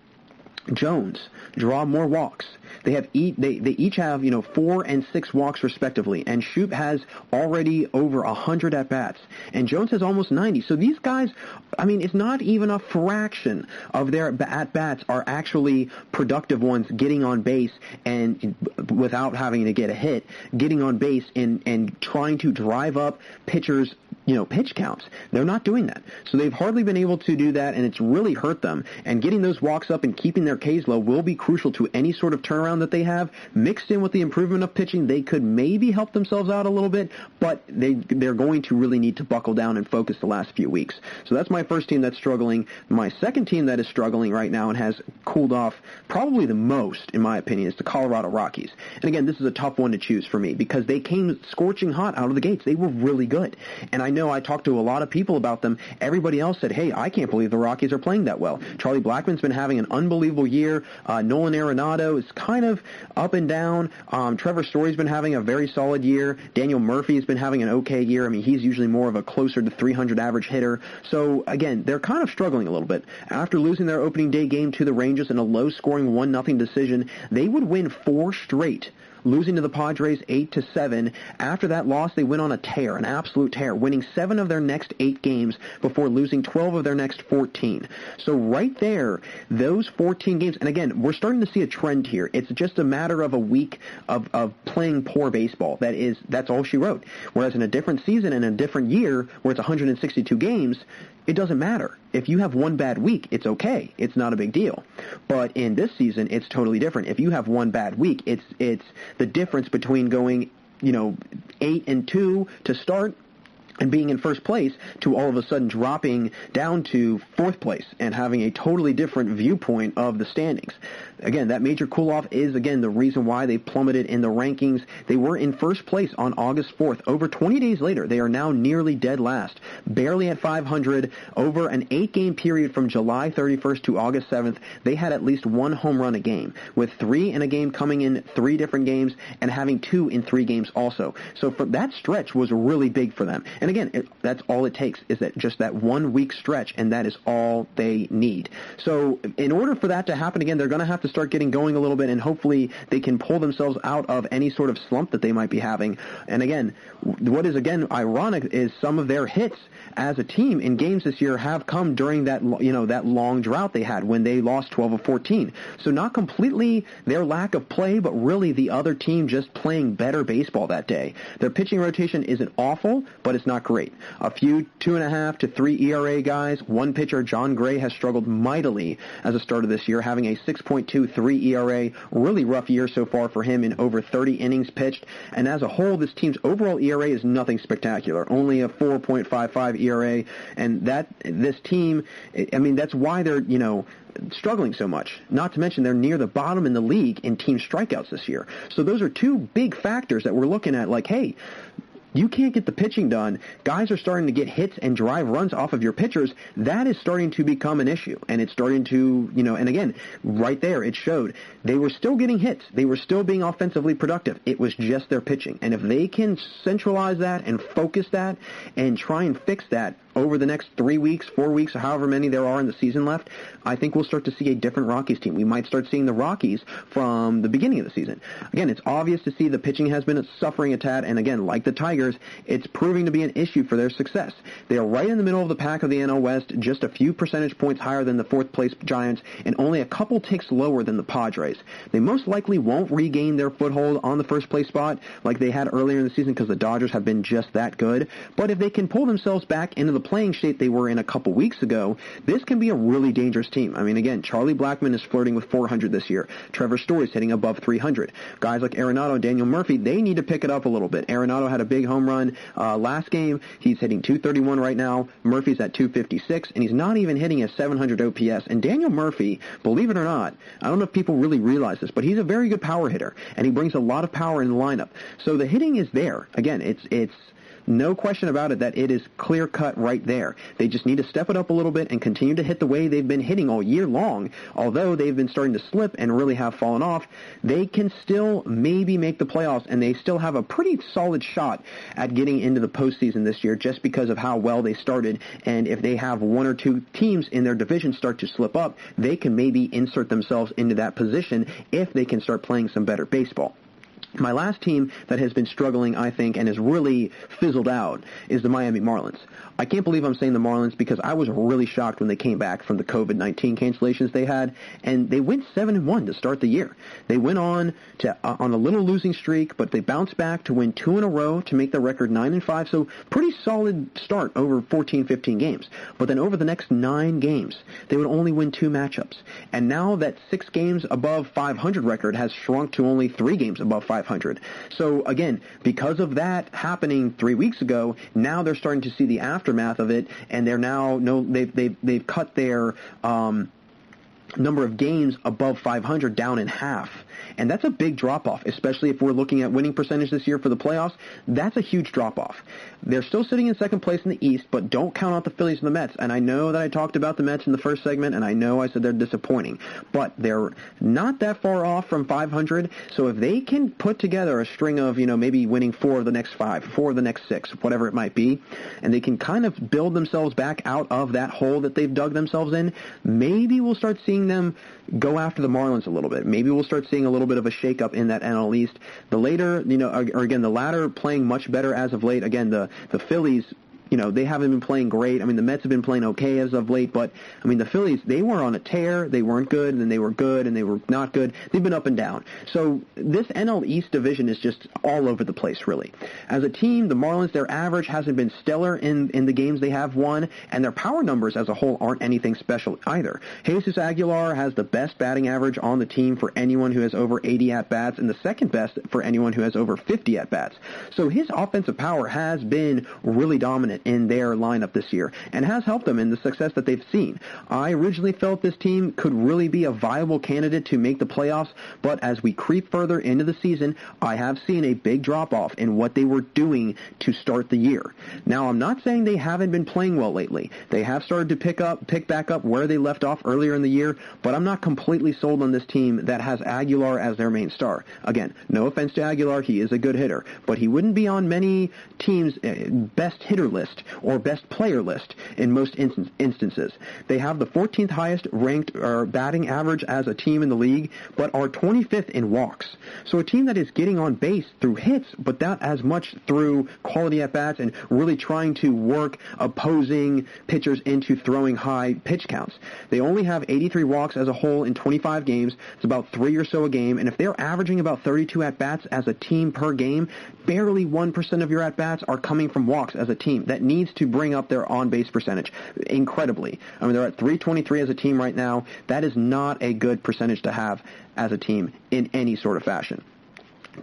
Jones draw more walks. They each have 4 and 6 walks respectively, and Schoop has already over 100 at bats, and Jones has almost 90. So these guys, it's not even a fraction of their at bats are actually productive ones, getting on base and without having to get a hit, getting on base and trying to drive up pitchers' pitch counts. They're not doing that. So they've hardly been able to do that, and it's really hurt them. And getting those walks up and keeping keeping their Ks low will be crucial to any sort of turnaround that they have. Mixed in with the improvement of pitching, they could maybe help themselves out a little bit, but they're going to really need to buckle down and focus the last few weeks. So that's my first team that's struggling. My second team that is struggling right now and has cooled off probably the most, in my opinion, is the Colorado Rockies. And again, this is a tough one to choose for me because they came scorching hot out of the gates. They were really good. And I know I talked to a lot of people about them. Everybody else said, hey, I can't believe the Rockies are playing that well. Charlie Blackmon's been having an unbelievable year. Nolan Arenado is kind of up and down. Trevor Story's been having a very solid year. Daniel Murphy's been having an okay year. I mean, he's usually more of a closer to 300 average hitter. So, again, they're kind of struggling a little bit. After losing their opening day game to the Rangers in a low-scoring 1-0 decision, they would win 4 straight, losing to the Padres 8-7. After that loss, they went on a tear, an absolute tear, winning 7 of their next 8 games before losing 12 of their next 14. So right there, those 14 games, and again, we're starting to see a trend here. It's just a matter of a week of playing poor baseball. That's all she wrote. Whereas in a different season and a different year, where it's 162 games, it doesn't matter. If you have one bad week, it's okay. It's not a big deal. But in this season, it's totally different. If you have one bad week, it's the difference between going, 8-2 to start and being in first place to all of a sudden dropping down to 4th place and having a totally different viewpoint of the standings. Again, that major cool-off is, again, the reason why they plummeted in the rankings. They were in first place on August 4th. Over 20 days later, they are now nearly dead last, barely at 500. Over an 8-game period from July 31st to August 7th, they had at least 1 home run a game, with 3 in a game coming in 3 different games and having 2 in 3 games also. So for that stretch was really big for them. And again, that's all it takes, is that just that 1-week stretch, and that is all they need. So in order for that to happen again, they're going to have to start getting going a little bit, and hopefully they can pull themselves out of any sort of slump that they might be having. And again, what is again ironic is some of their hits as a team in games this year have come during that that long drought they had when they lost 12 of 14. So not completely their lack of play, but really the other team just playing better baseball that day. Their pitching rotation isn't awful, but it's not great. A few 2.5 to 3 ERA guys. One pitcher, John Gray, has struggled mightily as a starter this year, having a 6.23 ERA. Really rough year so far for him in over 30 innings pitched. And as a whole, this team's overall ERA is nothing spectacular, only a 4.55 ERA. And this team, I mean, that's why they're, struggling so much. Not to mention they're near the bottom in the league in team strikeouts this year. So those are 2 big factors that we're looking at, like, hey, you can't get the pitching done. Guys are starting to get hits and drive runs off of your pitchers. That is starting to become an issue. And it's starting to, and again, right there, it showed. They were still getting hits. They were still being offensively productive. It was just their pitching. And if they can centralize that and focus that and try and fix that over the next 3 weeks, 4 weeks, or however many there are in the season left, I think we'll start to see a different Rockies team. We might start seeing the Rockies from the beginning of the season. Again, it's obvious to see the pitching has been suffering a tad, and again, like the Tigers, it's proving to be an issue for their success. They are right in the middle of the pack of the NL West, just a few percentage points higher than the 4th place Giants, and only a couple ticks lower than the Padres. They most likely won't regain their foothold on the 1st place spot like they had earlier in the season because the Dodgers have been just that good. But if they can pull themselves back into the playing shape they were in a couple weeks ago, this can be a really dangerous team. I mean, again, Charlie Blackmon is flirting with 400 this year. Trevor Story's hitting above 300. Guys like Arenado and Daniel Murphy, they need to pick it up a little bit. Arenado had a big home run last game. He's hitting 231 right now. Murphy's at 256, and he's not even hitting a 700 OPS. And Daniel Murphy, believe it or not, I don't know if people really realize this, but he's a very good power hitter, and he brings a lot of power in the lineup. So the hitting is there. Again, it's no question about it that it is clear-cut right there. They just need to step it up a little bit and continue to hit the way they've been hitting all year long. Although they've been starting to slip and really have fallen off, they can still maybe make the playoffs, and they still have a pretty solid shot at getting into the postseason this year just because of how well they started. And if they have 1 or 2 teams in their division start to slip up, they can maybe insert themselves into that position if they can start playing some better baseball. My last team that has been struggling, I think, and has really fizzled out is the Miami Marlins. I can't believe I'm saying the Marlins because I was really shocked when they came back from the COVID-19 cancellations they had, and they went 7-1 to start the year. They went on a little losing streak, but they bounced back to win 2 in a row to make the record 9-5, so pretty solid start over 14, 15 games. But then over the next 9 games, they would only win 2 matchups. And now that 6 games above 500 record has shrunk to only 3 games above 500. So again, because of that happening 3 weeks ago, now they're starting to see the aftermath of it, and they're now they've cut their number of games above 500 down in half. And that's a big drop-off, especially if we're looking at winning percentage this year for the playoffs. That's a huge drop-off. They're still sitting in second place in the East, but don't count out the Phillies and the Mets. And I know that I talked about the Mets in the first segment, and I know I said they're disappointing. But they're not that far off from 500. So if they can put together a string of, maybe winning 4 of the next 5, 4 of the next 6, whatever it might be, and they can kind of build themselves back out of that hole that they've dug themselves in, maybe we'll start seeing them go after the Marlins a little bit. Maybe we'll start seeing a little bit of a shakeup in that NL East. The later, the latter playing much better as of late. Again, the Phillies, they haven't been playing great. I mean, the Mets have been playing okay as of late, but, the Phillies, they were on a tear. They weren't good, and then they were good, and they were not good. They've been up and down. So this NL East division is just all over the place, really. As a team, the Marlins, their average hasn't been stellar in the games they have won, and their power numbers as a whole aren't anything special either. Jesus Aguilar has the best batting average on the team for anyone who has over 80 at-bats, and the second best for anyone who has over 50 at-bats. So his offensive power has been really dominant in their lineup this year and has helped them in the success that they've seen. I originally felt this team could really be a viable candidate to make the playoffs, but as we creep further into the season, I have seen a big drop-off in what they were doing to start the year. Now, I'm not saying they haven't been playing well lately. They have started to pick back up where they left off earlier in the year, but I'm not completely sold on this team that has Aguilar as their main star. Again, no offense to Aguilar, he is a good hitter, but he wouldn't be on many teams' best hitter list or best player list in most instances. They have the 14th highest ranked batting average as a team in the league, but are 25th in walks. So a team that is getting on base through hits, but not as much through quality at-bats and really trying to work opposing pitchers into throwing high pitch counts. They only have 83 walks as a whole in 25 games. It's about 3 or so a game, and if they're averaging about 32 at-bats as a team per game, barely 1% of your at-bats are coming from walks as a team. That needs to bring up their on-base percentage incredibly. I mean, they're at 323 as a team right now. That is not a good percentage to have as a team in any sort of fashion.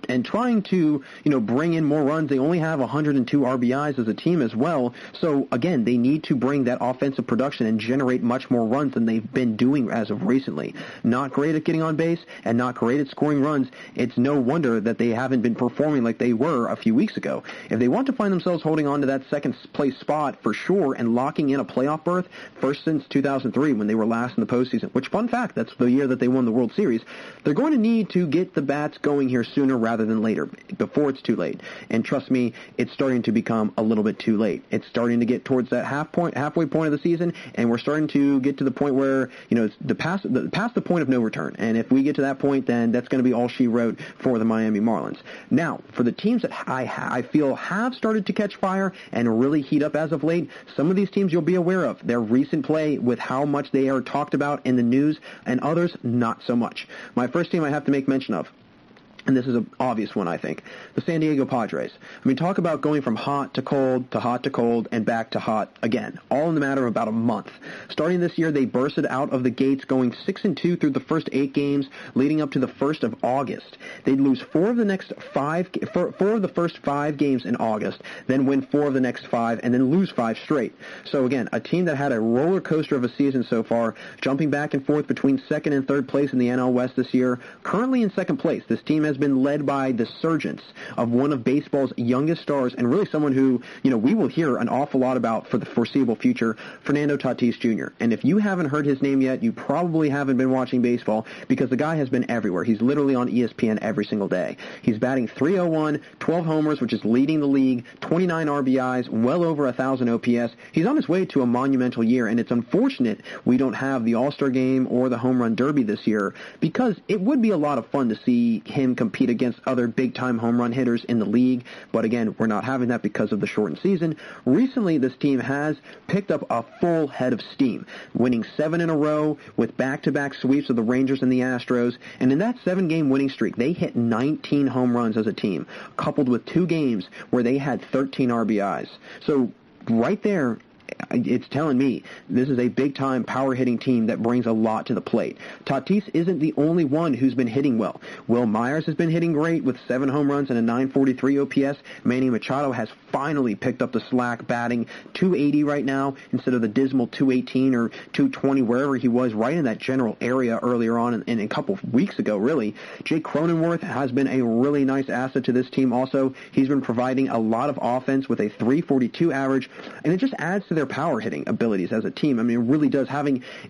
And trying to, bring in more runs, they only have 102 RBIs as a team as well. So, again, they need to bring that offensive production and generate much more runs than they've been doing as of recently. Not great at getting on base and not great at scoring runs. It's no wonder that they haven't been performing like they were a few weeks ago. If they want to find themselves holding on to that second place spot for sure and locking in a playoff berth, first since 2003 when they were last in the postseason, which, fun fact, that's the year that they won the World Series, they're going to need to get the bats going here sooner rather than later, before it's too late. And trust me, it's starting to become a little bit too late. It's starting to get towards that halfway point of the season, and we're starting to get to the point where, it's past the point of no return. And if we get to that point, then that's going to be all she wrote for the Miami Marlins. Now, for the teams that I feel have started to catch fire and really heat up as of late, some of these teams you'll be aware of. Their recent play with how much they are talked about in the news, and others not so much. My first team I have to make mention of, and this is an obvious one, I think, the San Diego Padres. I mean, talk about going from hot to cold and back to hot again, all in the matter of about a month. Starting this year, they bursted out of the gates, going 6-2 through the first 8 games, leading up to the 1st of August. They'd lose 4 of the first 5 games in August, then win 4 of the next 5, and then lose 5 straight. So again, a team that had a roller coaster of a season so far, jumping back and forth between 2nd and 3rd place in the NL West this year, currently in 2nd place. This team has been led by the surgence of one of baseball's youngest stars, and really someone who, we will hear an awful lot about for the foreseeable future, Fernando Tatis Jr. And if you haven't heard his name yet, you probably haven't been watching baseball, because the guy has been everywhere. He's literally on ESPN every single day. He's batting .301, 12 homers, which is leading the league, 29 RBIs, well over 1,000 OPS. He's on his way to a monumental year, and it's unfortunate we don't have the All-Star Game or the Home Run Derby this year, because it would be a lot of fun to see him compete against other big-time home run hitters in the league. But again, we're not having that because of the shortened season. Recently, this team has picked up a full head of steam, winning 7 in a row with back-to-back sweeps of the Rangers and the Astros. And in that 7-game winning streak, they hit 19 home runs as a team, coupled with 2 games where they had 13 RBIs. So right there, it's telling me this is a big-time power-hitting team that brings a lot to the plate. Tatis isn't the only one who's been hitting well. Will Myers has been hitting great with 7 home runs and a 943 OPS. Manny Machado has finally picked up the slack, batting .280 right now instead of the dismal .218 or .220, wherever he was, right in that general area earlier on and a couple of weeks ago, really. Jake Cronenworth has been a really nice asset to this team also. He's been providing a lot of offense with a .342 average, and it just adds to their power hitting abilities as a team. I mean, it really does.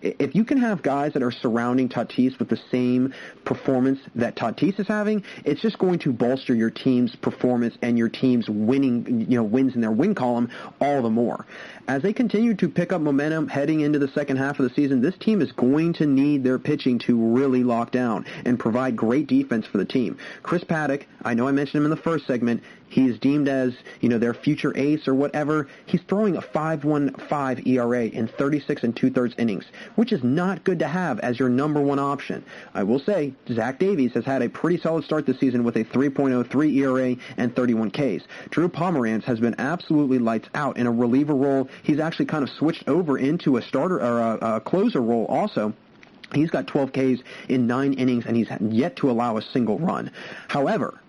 If you can have guys that are surrounding Tatis with the same performance that Tatis is having, it's just going to bolster your team's performance and your team's wins in their win column all the more. As they continue to pick up momentum heading into the second half of the season, this team is going to need their pitching to really lock down and provide great defense for the team. Chris Paddock, I know I mentioned him in the first segment, he's deemed as, their future ace or whatever. He's throwing a 5.15 ERA in 36 2/3 innings, which is not good to have as your number one option. I will say, Zach Davies has had a pretty solid start this season with a 3.03 ERA and 31 Ks. Drew Pomeranz has been absolutely lights out in a reliever role. He's actually kind of switched over into a starter or a closer role also. He's got 12 Ks in 9 innings, and he's yet to allow a single run. However,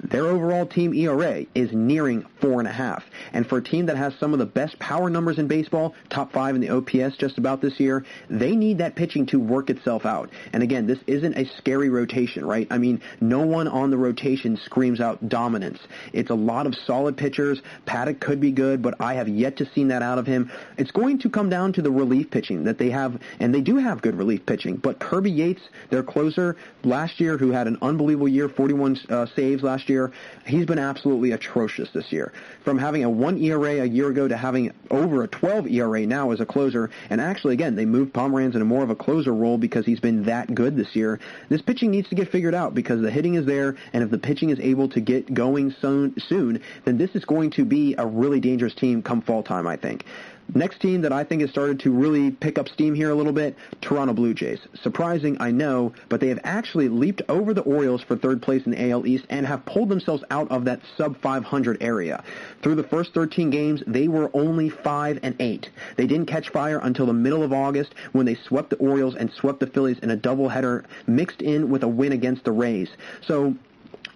their overall team ERA is nearing 4.5. And for a team that has some of the best power numbers in baseball, top 5 in the OPS just about this year, they need that pitching to work itself out. And again, this isn't a scary rotation, right? I mean, no one on the rotation screams out dominance. It's a lot of solid pitchers. Paddock could be good, but I have yet to see that out of him. It's going to come down to the relief pitching that they have, and they do have good relief pitching. But Kirby Yates, their closer last year, who had an unbelievable year, 41 saves last year, he's been absolutely atrocious this year. From having a 1 ERA a year ago to having over a 12 ERA now as a closer, and actually, again, they moved Pomeranz into more of a closer role because he's been that good this year. This pitching needs to get figured out because the hitting is there, and if the pitching is able to get going soon, then this is going to be a really dangerous team come fall time, I think. Next team that I think has started to really pick up steam here a little bit, Toronto Blue Jays. Surprising, I know, but they have actually leaped over the Orioles for third place in the AL East and have pulled themselves out of that sub-500 area. Through the first 13 games, they were only 5-8. They didn't catch fire until the middle of August when they swept the Orioles and swept the Phillies in a doubleheader mixed in with a win against the Rays. So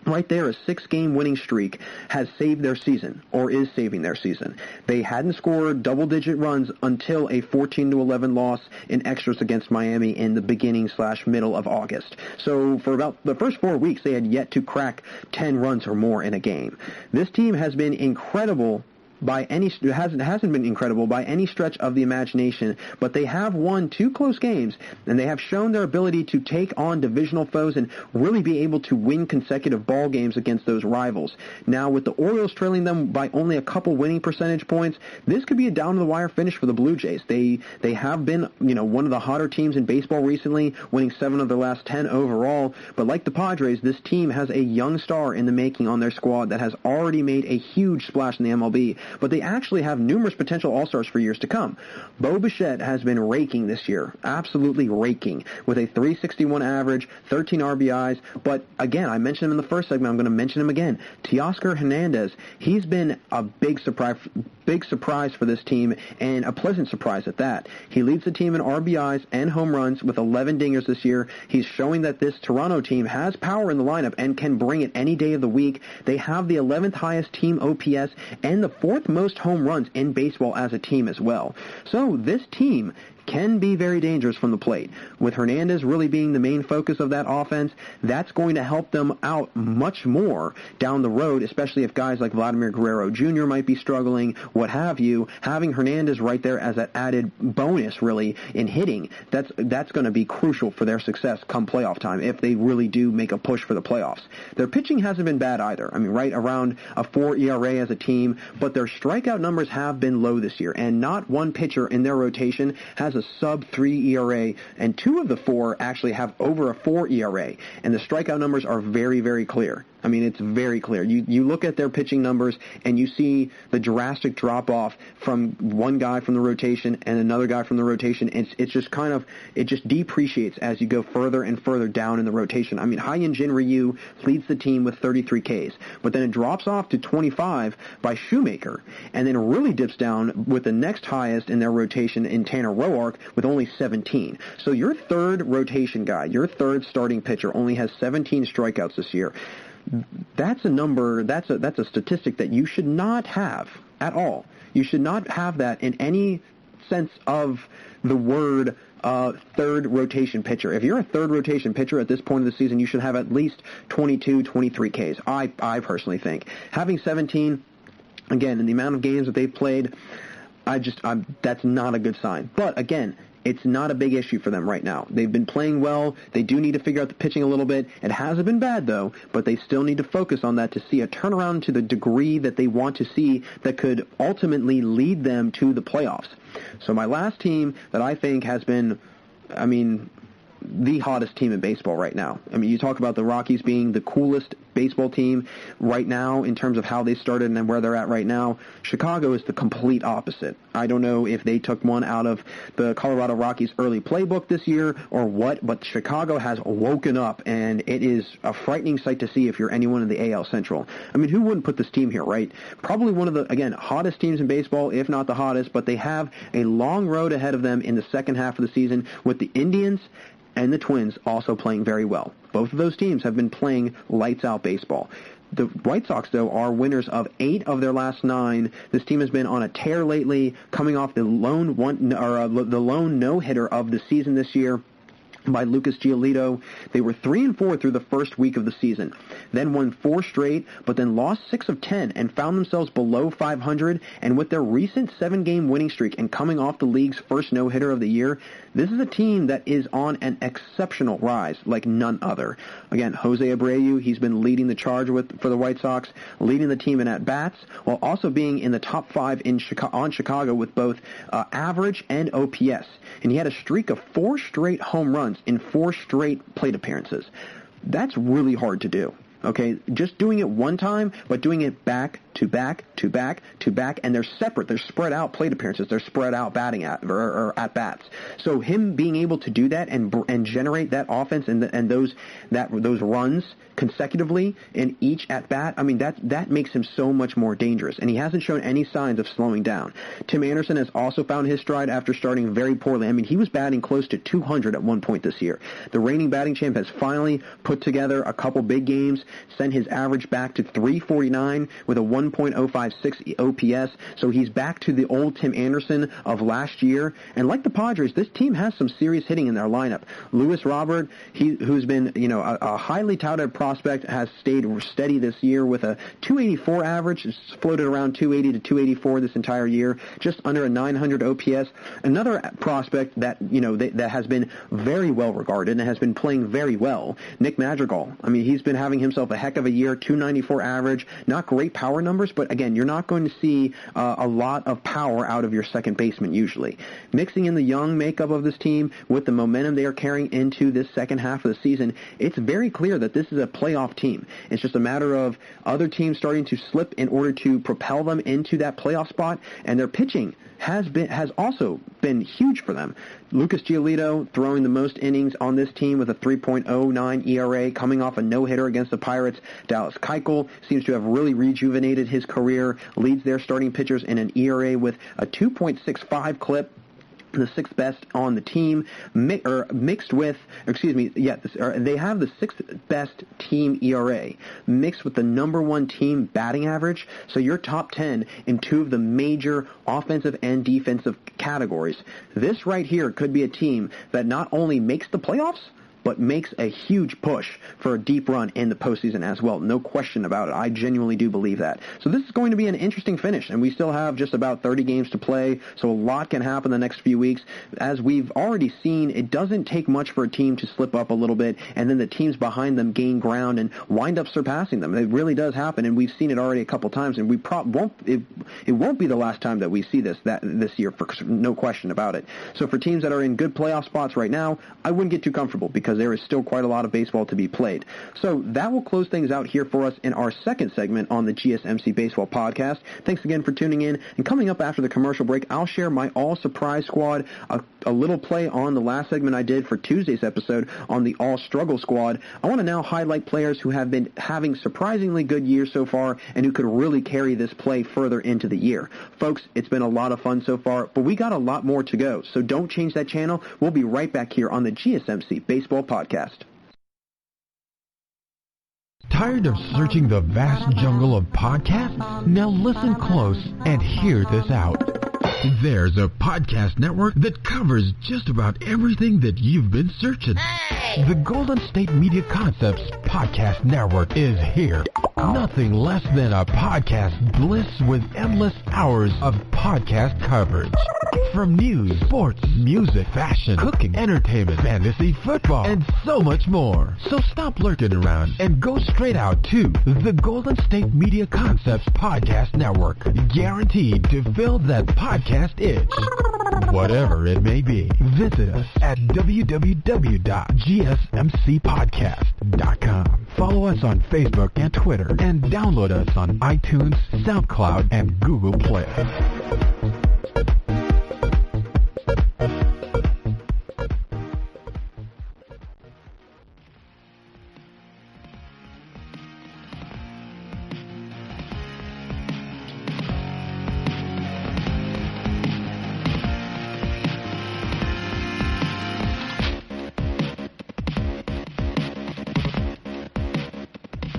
right there, a 6-game winning streak has saved their season, or is saving their season. They hadn't scored double-digit runs until a 14-11 loss in extras against Miami in the beginning/middle of August. So for about the first 4 weeks, they had yet to crack 10 runs or more in a game. This team has been incredible. Hasn't been incredible by any stretch of the imagination, but they have won 2 close games, and they have shown their ability to take on divisional foes and really be able to win consecutive ball games against those rivals. Now, with the Orioles trailing them by only a couple winning percentage points, this could be a down-to-the-wire finish for the Blue Jays. They have been, one of the hotter teams in baseball recently, winning 7 of their last 10 overall, but like the Padres, this team has a young star in the making on their squad that has already made a huge splash in the MLB. But they actually have numerous potential all-stars for years to come. Bo Bichette has been raking this year, absolutely raking, with a .361 average, 13 RBIs. But again, I mentioned him in the first segment. I'm going to mention him again. Teoscar Hernandez, he's been a big surprise for this team, and a pleasant surprise at that. He leads the team in RBIs and home runs with 11 dingers this year. He's showing that this Toronto team has power in the lineup and can bring it any day of the week. They have the 11th highest team OPS and the 4th most home runs in baseball as a team as well. So this team can be very dangerous from the plate. With Hernandez really being the main focus of that offense, that's going to help them out much more down the road, especially if guys like Vladimir Guerrero Jr. might be struggling, what have you. Having Hernandez right there as that added bonus, really, in hitting, that's going to be crucial for their success come playoff time if they really do make a push for the playoffs. Their pitching hasn't been bad either. I mean, right around a 4 ERA as a team, but their strikeout numbers have been low this year, and not one pitcher in their rotation has has a sub-3 ERA, and 2 of the 4 actually have over a 4 ERA. And the strikeout numbers are very, very clear. I mean, it's very clear. You look at their pitching numbers, and you see the drastic drop-off from one guy from the rotation and another guy from the rotation. It's just kind of, it just depreciates as you go further and further down in the rotation. I mean, Hyun-Jin Ryu leads the team with 33 Ks, but then it drops off to 25 by Shoemaker, and then really dips down with the next highest in their rotation in Tanner Roark with only 17. So your third rotation guy, your third starting pitcher only has 17 strikeouts this year. That's a number, that's a statistic that you should not have at all. You should not have that in any sense of the word third rotation pitcher. If you're a third rotation pitcher at this point of the season, you should have at least 22, 23 Ks. I personally think. Having 17, again, in the amount of games that they've played, that's not a good sign. But again, it's not a big issue for them right now. They've been playing well. They do need to figure out the pitching a little bit. It hasn't been bad, though, but they still need to focus on that to see a turnaround to the degree that they want to see that could ultimately lead them to the playoffs. So my last team that I think has been, the hottest team in baseball right now. I mean, you talk about the Rockies being the coolest baseball team right now in terms of how they started and where they're at right now. Chicago is the complete opposite. I don't know if they took one out of the Colorado Rockies early playbook this year or what, but Chicago has woken up, and it is a frightening sight to see if you're anyone in the AL Central. I mean, who wouldn't put this team here, right? Probably one of the, again, hottest teams in baseball, if not the hottest, but they have a long road ahead of them in the second half of the season with the Indians and the Twins also playing very well. Both of those teams have been playing lights-out baseball. The White Sox, though, are winners of 8 of their last 9. This team has been on a tear lately, coming off the lone no-hitter of the season this year by Lucas Giolito. They were 3-4 through the first week of the season, then won 4 straight, but then lost 6 of 10 and found themselves below 500. And with their recent 7-game winning streak and coming off the league's first no-hitter of the year, this is a team that is on an exceptional rise like none other. Again, Jose Abreu, he's been leading the charge for the White Sox, leading the team in at-bats, while also being in the top 5 on Chicago with both average and OPS. And he had a streak of 4 straight home runs in 4 straight plate appearances. That's really hard to do. Okay, just doing it one time, but doing it back to back to back to back, and they're separate. They're spread out plate appearances. They're spread out batting or at bats. So him being able to do that and generate that offense and those runs consecutively in each at bat, I mean that makes him so much more dangerous. And he hasn't shown any signs of slowing down. Tim Anderson has also found his stride after starting very poorly. I mean, he was batting close to 200 at one point this year. The reigning batting champ has finally put together a couple big games, sent his average back to 349 with a 1.056 OPS. So he's back to the old Tim Anderson of last year. And like the Padres, this team has some serious hitting in their lineup. Luis Robert, who's been a highly touted prospect, has stayed steady this year with a 284 average. It's floated around 280 to 284 this entire year, just under a 900 OPS. Another prospect that that has been very well regarded and has been playing very well, Nick Madrigal. I mean, he's been having himself a heck of a year, 294 average. Not great power numbers, but again, you're not going to see a lot of power out of your second baseman usually. Mixing in the young makeup of this team with the momentum they are carrying into this second half of the season, it's very clear that this is a playoff team. It's just a matter of other teams starting to slip in order to propel them into that playoff spot, and their pitching has also been huge for them. Lucas Giolito throwing the most innings on this team with a 3.09 ERA, coming off a no-hitter against the Pirates. Dallas Keuchel seems to have really rejuvenated his career, leads their starting pitchers in an ERA with a 2.65 clip, the 6th best on the team, they have the 6th best team ERA, mixed with the number 1 team batting average. So you're top 10 in 2 of the major offensive and defensive categories. This right here could be a team that not only makes the playoffs, but makes a huge push for a deep run in the postseason as well. No question about it. I genuinely do believe that. So this is going to be an interesting finish, and we still have just about 30 games to play, so a lot can happen the next few weeks. As we've already seen, it doesn't take much for a team to slip up a little bit, and then the teams behind them gain ground and wind up surpassing them. It really does happen, and we've seen it already a couple times, and it won't be the last time that we see this year, for no question about it. So for teams that are in good playoff spots right now, I wouldn't get too comfortable because there is still quite a lot of baseball to be played. So that will close things out here for us in our second segment on the GSMC Baseball Podcast. Thanks again for tuning in, and coming up after the commercial break, I'll share my all-surprise squad, a little play on the last segment I did for Tuesday's episode on the all-struggle squad. I want to now highlight players who have been having surprisingly good years so far and who could really carry this play further into the year. Folks, it's been a lot of fun so far, but we got a lot more to go, so don't change that channel. We'll be right back here on the GSMC Baseball Podcast. Tired of searching the vast jungle of podcasts? Now listen close and hear this out. There's a podcast network that covers just about everything that you've been searching. Hey! The Golden State Media Concepts Podcast Network is here. Nothing less than a podcast bliss with endless hours of podcast coverage. From news, sports, music, fashion, cooking, entertainment, fantasy, football, and so much more. So stop lurking around and go straight out to the Golden State Media Concepts Podcast Network. Guaranteed to fill that podcast itch. Whatever it may be. Visit us at www.gsmcpodcast.com. Follow us on Facebook and Twitter, and download us on iTunes, SoundCloud, and Google Play.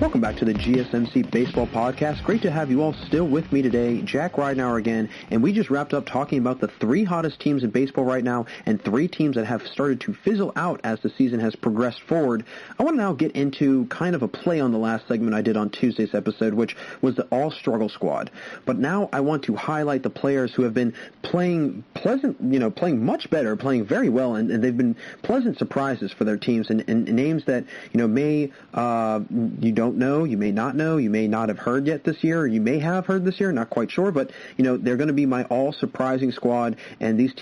Welcome back to the GSMC Baseball Podcast. Great to have you all still with me today. Jack Ridenauer again, and we just wrapped up talking about the three hottest teams in baseball right now and three teams that have started to fizzle out as the season has progressed forward. I want to now get into kind of a play on the last segment I did on Tuesday's episode, which was the all-struggle squad. But now I want to highlight the players who have been playing much better, playing very well, and they've been pleasant surprises for their teams, and names that, may you don't know, you may not know, you may not have heard yet this year, or you may have heard this year, not quite sure, but they're going to be my all-surprising squad, and these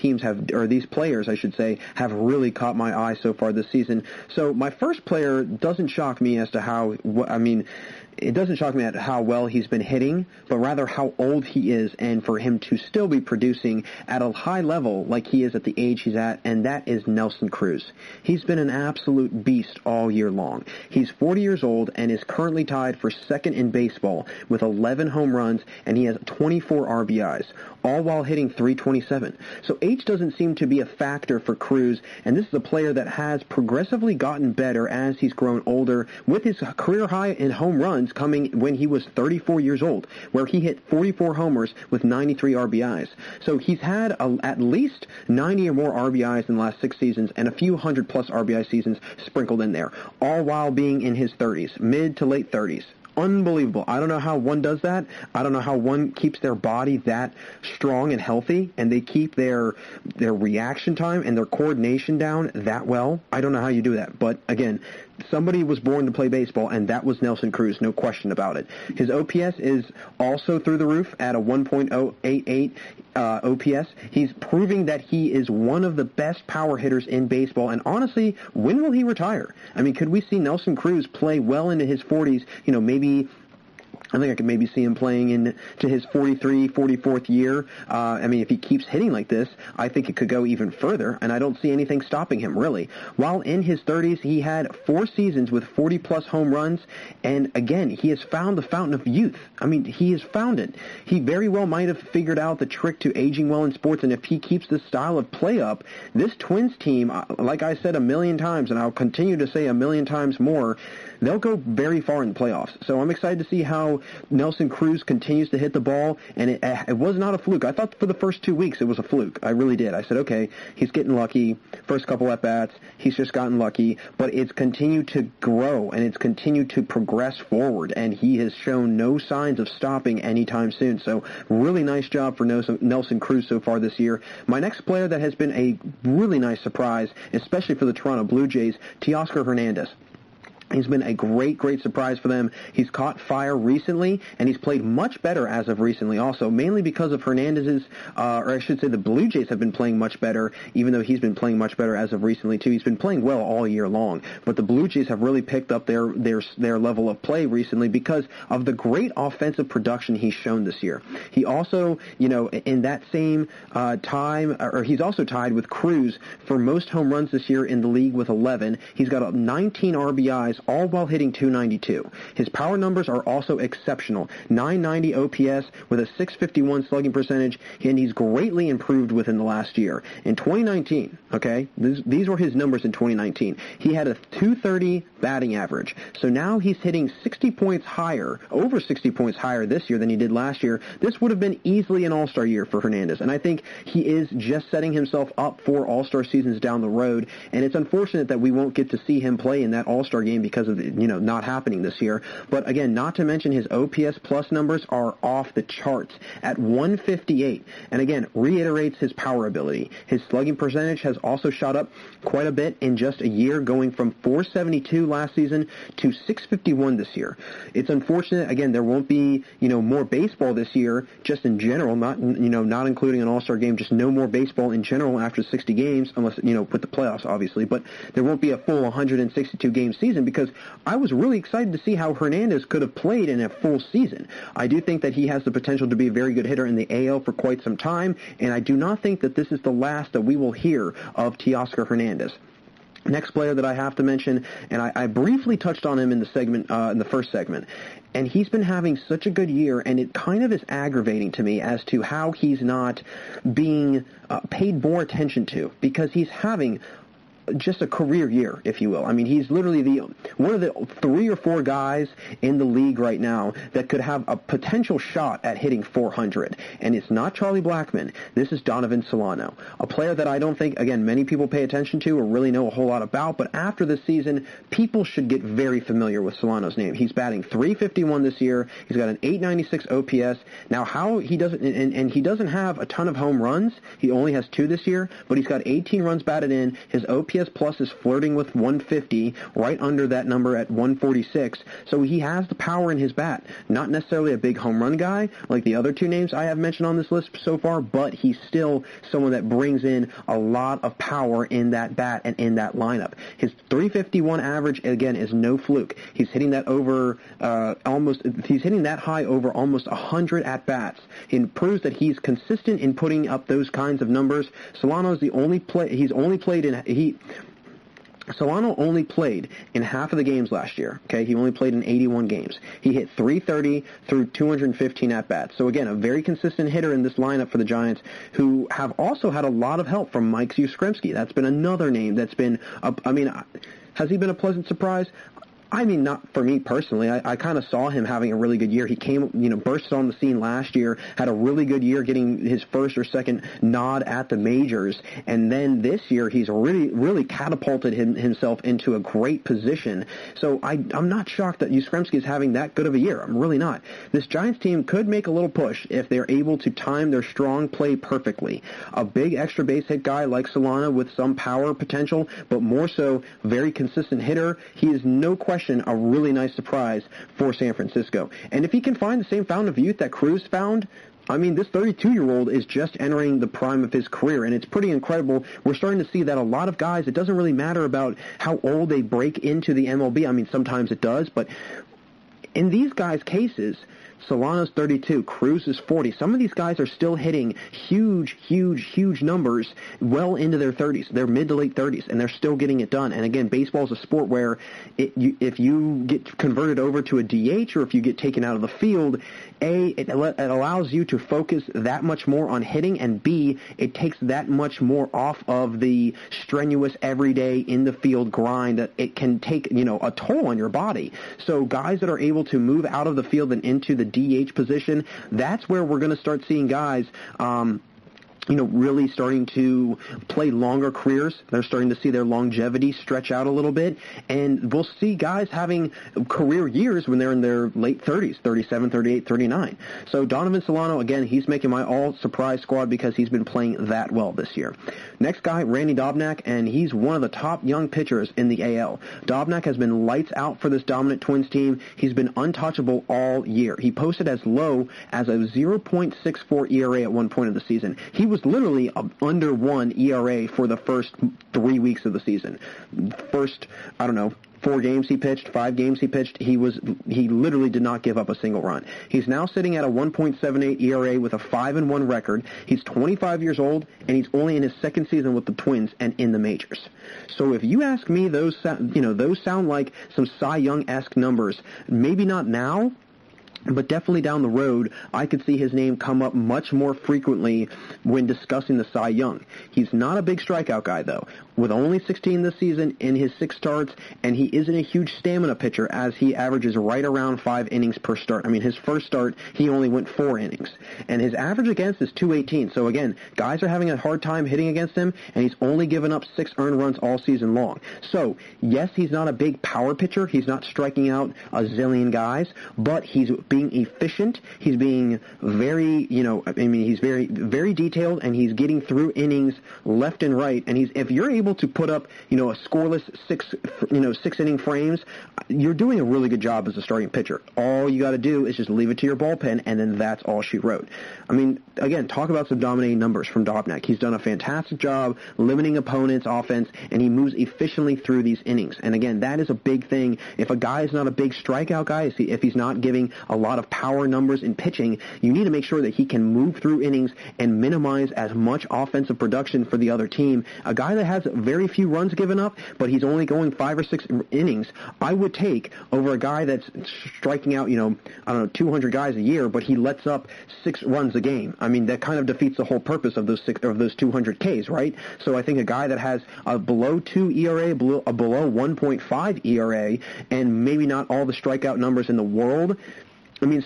players, I should say, have really caught my eye so far this season. So my first player doesn't shock me as to it doesn't shock me at how well he's been hitting, but rather how old he is, and for him to still be producing at a high level like he is at the age he's at, and that is Nelson Cruz. He's been an absolute beast all year long. He's 40 years old and is currently tied for second in baseball with 11 home runs, and he has 24 RBIs, all while hitting .327. So age doesn't seem to be a factor for Cruz, and this is a player that has progressively gotten better as he's grown older, with his career high in home runs coming when he was 34 years old, where he hit 44 homers with 93 RBIs. So he's had at least 90 or more RBIs in the last 6 seasons, and a few hundred-plus RBI seasons sprinkled in there, all while being in his 30s, mid to late 30s. Unbelievable. I don't know how one does that. I don't know how one keeps their body that strong and healthy, and they keep their reaction time and their coordination down that well. I don't know how you do that. But again, somebody was born to play baseball, and that was Nelson Cruz, no question about it. His OPS is also through the roof at a 1.088 OPS. He's proving that he is one of the best power hitters in baseball, and honestly, when will he retire? I mean, could we see Nelson Cruz play well into his 40s, I think I could maybe see him playing into his 43, 44th year. If he keeps hitting like this, I think it could go even further, and I don't see anything stopping him, really. While in his 30s, he had 4 seasons with 40-plus home runs, and again, he has found the fountain of youth. He has found it. He very well might have figured out the trick to aging well in sports, and if he keeps this style of play up, this Twins team, like I said a million times, and I'll continue to say a million times more, they'll go very far in the playoffs. So I'm excited to see how Nelson Cruz continues to hit the ball, and it was not a fluke. I thought for the first 2 weeks it was a fluke. I really did. I said, okay, he's getting lucky. First couple at-bats, he's just gotten lucky, but it's continued to grow, and it's continued to progress forward, and he has shown no signs of stopping anytime soon. So really nice job for Nelson Cruz so far this year. My next player that has been a really nice surprise, especially for the Toronto Blue Jays, Teoscar Hernandez. He's been a great surprise for them. He's caught fire recently, and he's played much better as of recently also, mainly because of Hernandez's, or I should say the Blue Jays have been playing much better, even though he's been playing much better as of recently too. He's been playing well all year long, but the Blue Jays have really picked up their level of play recently because of the great offensive production he's shown this year. He also, in that same time, or he's also tied with Cruz for most home runs this year in the league with 11. He's got 19 RBIs, all while hitting .292. His power numbers are also exceptional. .990 OPS with a .651 slugging percentage, and he's greatly improved within the last year. In 2019, okay, these were his numbers in 2019. He had a .230 batting average. So now he's hitting 60 points higher, over 60 points higher this year than he did last year. This would have been easily an all-star year for Hernandez, and I think he is just setting himself up for all-star seasons down the road, and it's unfortunate that we won't get to see him play in that all-star game because of not happening this year. But again, not to mention his OPS plus numbers are off the charts at 158, and again reiterates his power ability. His slugging percentage has also shot up quite a bit in just a year, going from .472 last season to .651 this year. It's unfortunate, again, there won't be more baseball this year, just in general, not including an all-star game, just no more baseball in general after 60 games, unless with the playoffs obviously, but there won't be a full 162 game season because I was really excited to see how Hernandez could have played in a full season. I do think that he has the potential to be a very good hitter in the AL for quite some time, and I do not think that this is the last that we will hear of Teoscar Hernandez. Next player that I have to mention, and I briefly touched on him in the segment, in the first segment, and he's been having such a good year, and it kind of is aggravating to me as to how he's not being paid more attention to, because he's having just a career year, if you will. I mean, he's literally one of the 3 or 4 guys in the league right now that could have a potential shot at hitting 400. And it's not Charlie Blackmon. This is Donovan Solano, a player that I don't think, again, many people pay attention to or really know a whole lot about, but after this season, people should get very familiar with Solano's name. He's batting .351 this year. He's got an .896 OPS. Now, how he doesn't, and he doesn't have a ton of home runs. He only has 2 this year, but he's got 18 runs batted in. His OPS plus is flirting with 150, right under that number at 146. So he has the power in his bat. Not necessarily a big home run guy like the other 2 names I have mentioned on this list so far, but he's still someone that brings in a lot of power in that bat and in that lineup. His .351 average, again, is no fluke. He's hitting that over he's hitting that high over almost 100 at-bats. He proves that he's consistent in putting up those kinds of numbers. Solano only played in half of the games last year. Okay, he only played in 81 games. He hit .330 through 215 at-bats. So again, a very consistent hitter in this lineup for the Giants, who have also had a lot of help from Mike Yastrzemski. That's been another name that's been, has he been a pleasant surprise? I mean, not for me personally. I kind of saw him having a really good year. He came, burst on the scene last year, had a really good year getting his first or second nod at the majors, and then this year he's really catapulted himself into a great position. So I'm not shocked that Yastrzemski is having that good of a year. I'm really not. This Giants team could make a little push if they're able to time their strong play perfectly. A big extra base hit guy like Solano with some power potential, but more so very consistent hitter. He is no question a really nice surprise for San Francisco. And if he can find the same fountain of youth that Cruz found, I mean, this 32-year-old is just entering the prime of his career, and it's pretty incredible. We're starting to see that a lot of guys, it doesn't really matter about how old they break into the MLB. I mean, sometimes it does, but in these guys' cases, Solano's 32. Cruz is 40. Some of these guys are still hitting huge numbers well into their 30s. They're mid to late 30s, and they're still getting it done. And again, baseball is a sport where if you get converted over to a DH or if you get taken out of the field, A, it allows you to focus that much more on hitting, and B, it takes that much more off of the strenuous everyday in the field grind that it can take, a toll on your body. So guys that are able to move out of the field and into the DH position, that's where we're going to start seeing guys really starting to play longer careers. They're starting to see their longevity stretch out a little bit, and we'll see guys having career years when they're in their late 30s, 37, 38, 39. So Donovan Solano, again, he's making my all-surprise squad because he's been playing that well this year. Next guy, Randy Dobnak, and he's one of the top young pitchers in the AL. Dobnak has been lights out for this dominant Twins team. He's been untouchable all year. He posted as low as a 0.64 ERA at one point of the season. He was literally under 1 ERA for the first 3 weeks of the season. First, 4 games he pitched, 5 games he pitched, he literally did not give up a single run. He's now sitting at a 1.78 ERA with a 5-1 record. He's 25 years old, and he's only in his second season with the Twins and in the majors. So if you ask me, those sound like some Cy Young-esque numbers. Maybe not now, but definitely down the road, I could see his name come up much more frequently when discussing the Cy Young. He's not a big strikeout guy, though. With only 16 this season in his 6 starts, and he isn't a huge stamina pitcher as he averages right around 5 innings per start. I mean, his first start, he only went 4 innings. And his average against is .218. So again, guys are having a hard time hitting against him, and he's only given up 6 earned runs all season long. So, yes, he's not a big power pitcher. He's not striking out a zillion guys, but he's being efficient. He's being very, he's very, very detailed, and he's getting through innings left and right. And if you're able to put up, a scoreless 6 inning frames, you're doing a really good job as a starting pitcher. All you got to do is just leave it to your bullpen, and then that's all she wrote. I mean, again, talk about some dominating numbers from Dobnak. He's done a fantastic job limiting opponents' offense, and he moves efficiently through these innings. And again, that is a big thing. If a guy is not a big strikeout guy, if he's not giving a lot of power numbers in pitching, you need to make sure that he can move through innings and minimize as much offensive production for the other team. A guy that has very few runs given up, but he's only going 5 or 6 innings, I would take over a guy that's striking out, 200 guys a year, but he lets up 6 runs a game. I mean, that kind of defeats the whole purpose of those 200 Ks, right? So I think a guy that has a below 2 ERA, a below 1.5 ERA, and maybe not all the strikeout numbers in the world,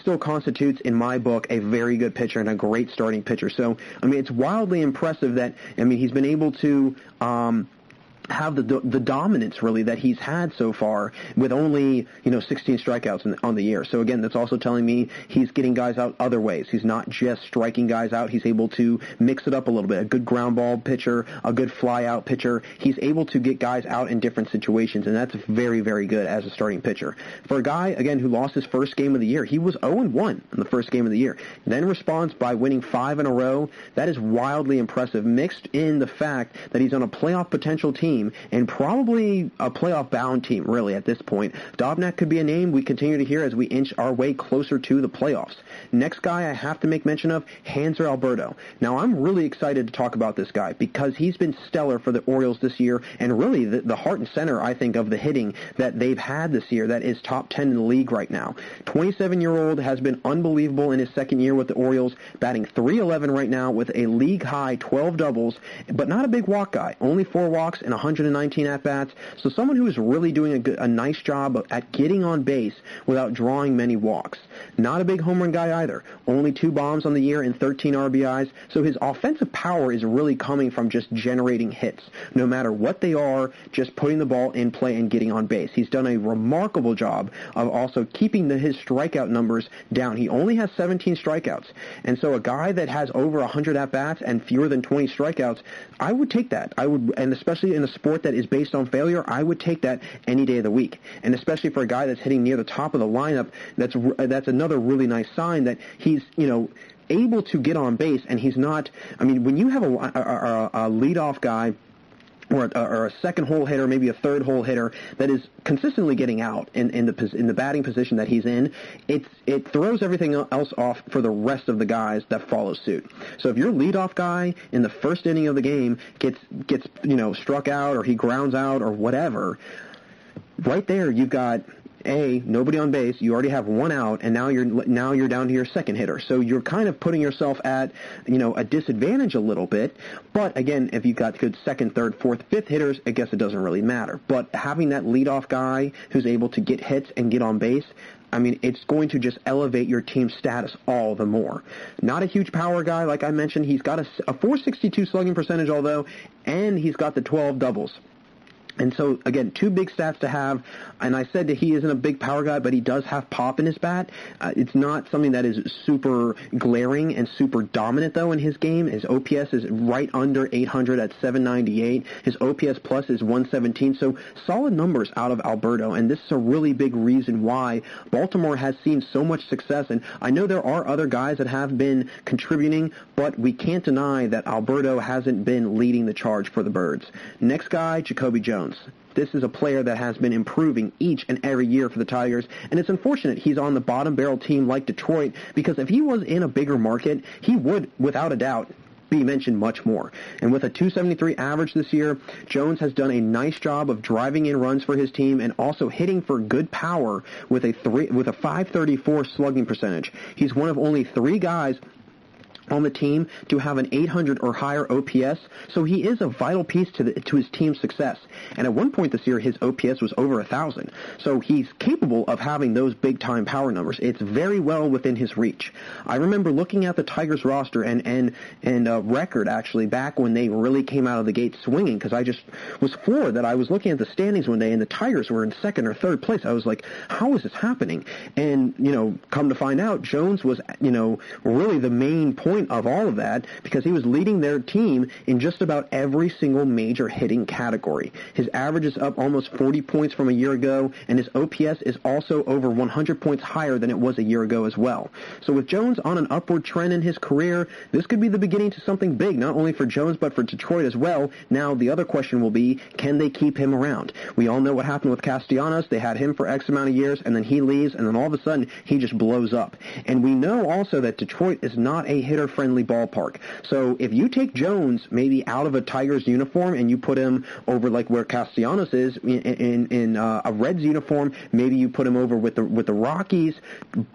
still constitutes, in my book, a very good pitcher and a great starting pitcher. So, it's wildly impressive that, he's been able to have the dominance, really, that he's had so far with only, 16 strikeouts on the year. So, again, that's also telling me he's getting guys out other ways. He's not just striking guys out. He's able to mix it up a little bit. A good ground ball pitcher, a good fly-out pitcher. He's able to get guys out in different situations, and that's very, very good as a starting pitcher. For a guy, again, who lost his first game of the year, he was 0-1 in the first game of the year, then responds by winning 5 in a row. That is wildly impressive, mixed in the fact that he's on a playoff potential team, and probably a playoff-bound team, really, at this point. Dobnak could be a name we continue to hear as we inch our way closer to the playoffs. Next guy I have to make mention of, Hanser Alberto. Now, I'm really excited to talk about this guy because he's been stellar for the Orioles this year, and really the heart and center, I think, of the hitting that they've had this year that is top 10 in the league right now. 27-year-old has been unbelievable in his second year with the Orioles, batting .311 right now with a league-high 12 doubles, but not a big walk guy. Only 4 walks and 119 at-bats, so someone who is really doing a nice job at getting on base without drawing many walks. Not a big home run guy either. Only 2 bombs on the year and 13 RBIs, so his offensive power is really coming from just generating hits. No matter what they are, just putting the ball in play and getting on base. He's done a remarkable job of also keeping his strikeout numbers down. He only has 17 strikeouts, and so a guy that has over 100 at-bats and fewer than 20 strikeouts, I would take that. I would, and especially in a sport that is based on failure, I would take that any day of the week. And especially for a guy that's hitting near the top of the lineup, that's another really nice sign that he's, able to get on base, and he's not, when you have a leadoff guy or a second hole hitter, maybe a third hole hitter that is consistently getting out in the batting position that he's in, it throws everything else off for the rest of the guys that follow suit. So if your leadoff guy in the first inning of the game gets struck out, or he grounds out, or whatever, right there you've got nobody on base. You already have one out, and now you're down to your second hitter. So you're kind of putting yourself at a disadvantage a little bit. But again, if you've got good second, third, fourth, fifth hitters, I guess it doesn't really matter. But having that leadoff guy who's able to get hits and get on base, I mean, it's going to just elevate your team's status all the more. Not a huge power guy, like I mentioned. He's got a .462 slugging percentage, and he's got the 12 doubles. And so, again, two big stats to have. And I said that he isn't a big power guy, but he does have pop in his bat. It's not something that is super glaring and super dominant, though, in his game. His OPS is right under 800 at 798. His OPS plus is 117. So solid numbers out of Alberto. And this is a really big reason why Baltimore has seen so much success. And I know there are other guys that have been contributing, but we can't deny that Alberto hasn't been leading the charge for the Birds. Next guy, Jacoby Jones. This is a player that has been improving each and every year for the Tigers, and it's unfortunate he's on the bottom barrel team like Detroit, because if he was in a bigger market, he would, without a doubt, be mentioned much more. And with a .273 average this year, Jones has done a nice job of driving in runs for his team and also hitting for good power with a .534 slugging percentage. He's one of only 3 guys on the team to have an 800 or higher OPS, so he is a vital piece to his team's success. And at one point this year, his OPS was over 1,000, so he's capable of having those big-time power numbers. It's very well within his reach. I remember looking at the Tigers roster and record, actually, back when they really came out of the gate swinging, because I just was floored that I was looking at the standings one day, and the Tigers were in second or third place. I was like, how is this happening? And, come to find out, Jones was, really the main point of all of that, because he was leading their team in just about every single major hitting category. His average is up almost 40 points from a year ago, and his OPS is also over 100 points higher than it was a year ago as well. So with Jones on an upward trend in his career, this could be the beginning to something big, not only for Jones but for Detroit as well. Now the other question will be, can they keep him around? We all know what happened with Castellanos. They had him for X amount of years, and then he leaves, and then all of a sudden he just blows up. And we know also that Detroit is not a hitter-friendly ballpark. So if you take Jones maybe out of a Tigers uniform and you put him over like where Castellanos is in a Reds uniform, maybe you put him over with the Rockies,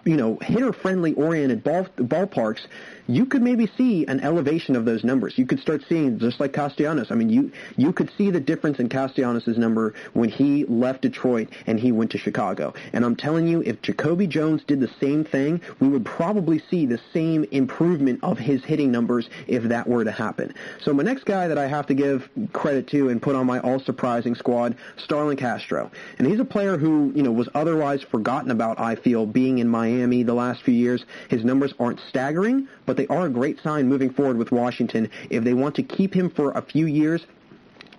hitter-friendly oriented ballparks, you could maybe see an elevation of those numbers. You could start seeing, just like Castellanos, I mean, you could see the difference in Castellanos' number when he left Detroit and he went to Chicago. And I'm telling you, if Jacoby Jones did the same thing, we would probably see the same improvement of his hitting numbers if that were to happen. So my next guy that I have to give credit to and put on my all-surprising squad, Starlin Castro. And he's a player who, was otherwise forgotten about, I feel, being in Miami the last few years. His numbers aren't staggering, but they are a great sign moving forward with Washington. If they want to keep him for a few years,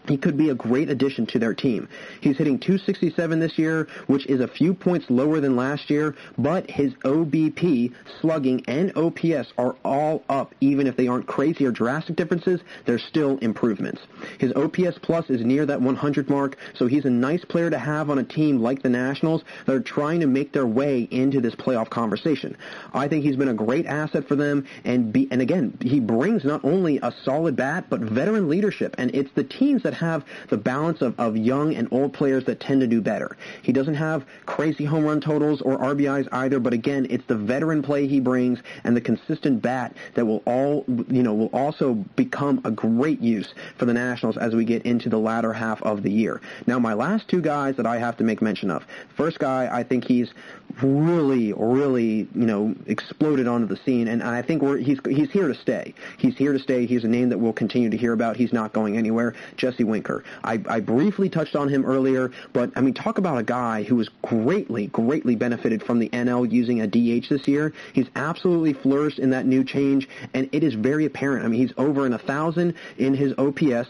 he could be a great addition to their team. He's hitting .267 this year, which is a few points lower than last year, but his OBP, slugging, and OPS are all up. Even if they aren't crazy or drastic differences, they're still improvements. His OPS plus is near that 100 mark, so he's a nice player to have on a team like the Nationals that are trying to make their way into this playoff conversation. I think he's been a great asset for them, and again, he brings not only a solid bat, but veteran leadership, and it's the teams that have the balance of young and old players that tend to do better. He doesn't have crazy home run totals or RBIs either, but again, it's the veteran play he brings and the consistent bat that will also become a great use for the Nationals as we get into the latter half of the year. Now, my last 2 guys that I have to make mention of. First guy, I think he's really, exploded onto the scene, and I think he's here to stay. He's here to stay. He's a name that we'll continue to hear about. He's not going anywhere. Jesse Winker. I briefly touched on him earlier, but I mean, talk about a guy who was greatly benefited from the NL using a DH this year. He's absolutely flourished in that new change, and it is very apparent. I mean, he's over 1,000 in his OPS.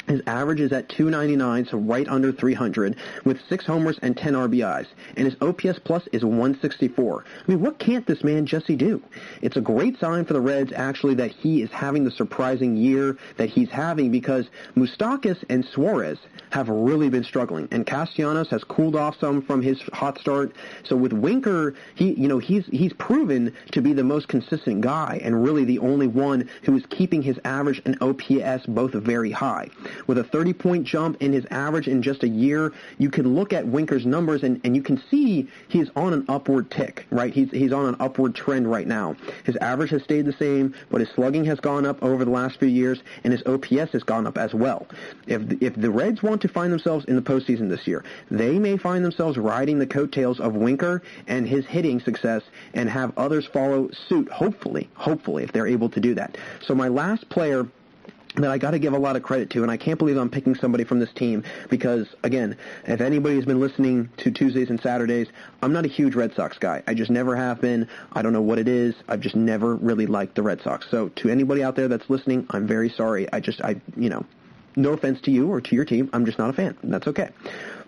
His average is at 299, so right under 300, with 6 homers and 10 RBIs. And his OPS plus is 164. I mean, what can't this man Jesse do? It's a great sign for the Reds, actually, that he is having the surprising year that he's having, because Moustakas and Suarez have really been struggling. And Castellanos has cooled off some from his hot start. So with Winker, he's proven to be the most consistent guy and really the only one who is keeping his average and OPS both very high. With a 30-point jump in his average in just a year, you can look at Winker's numbers and you can see he's on an upward tick, right? He's on an upward trend right now. His average has stayed the same, but his slugging has gone up over the last few years, and his OPS has gone up as well. If the Reds want to find themselves in the postseason this year, they may find themselves riding the coattails of Winker and his hitting success and have others follow suit, hopefully, if they're able to do that. So my last player that I got to give a lot of credit to, and I can't believe I'm picking somebody from this team because, again, if anybody's been listening to Tuesdays and Saturdays, I'm not a huge Red Sox guy. I just never have been. I don't know what it is. I've just never really liked the Red Sox. So to anybody out there that's listening, I'm very sorry. No offense to you or to your team, I'm just not a fan, and that's okay.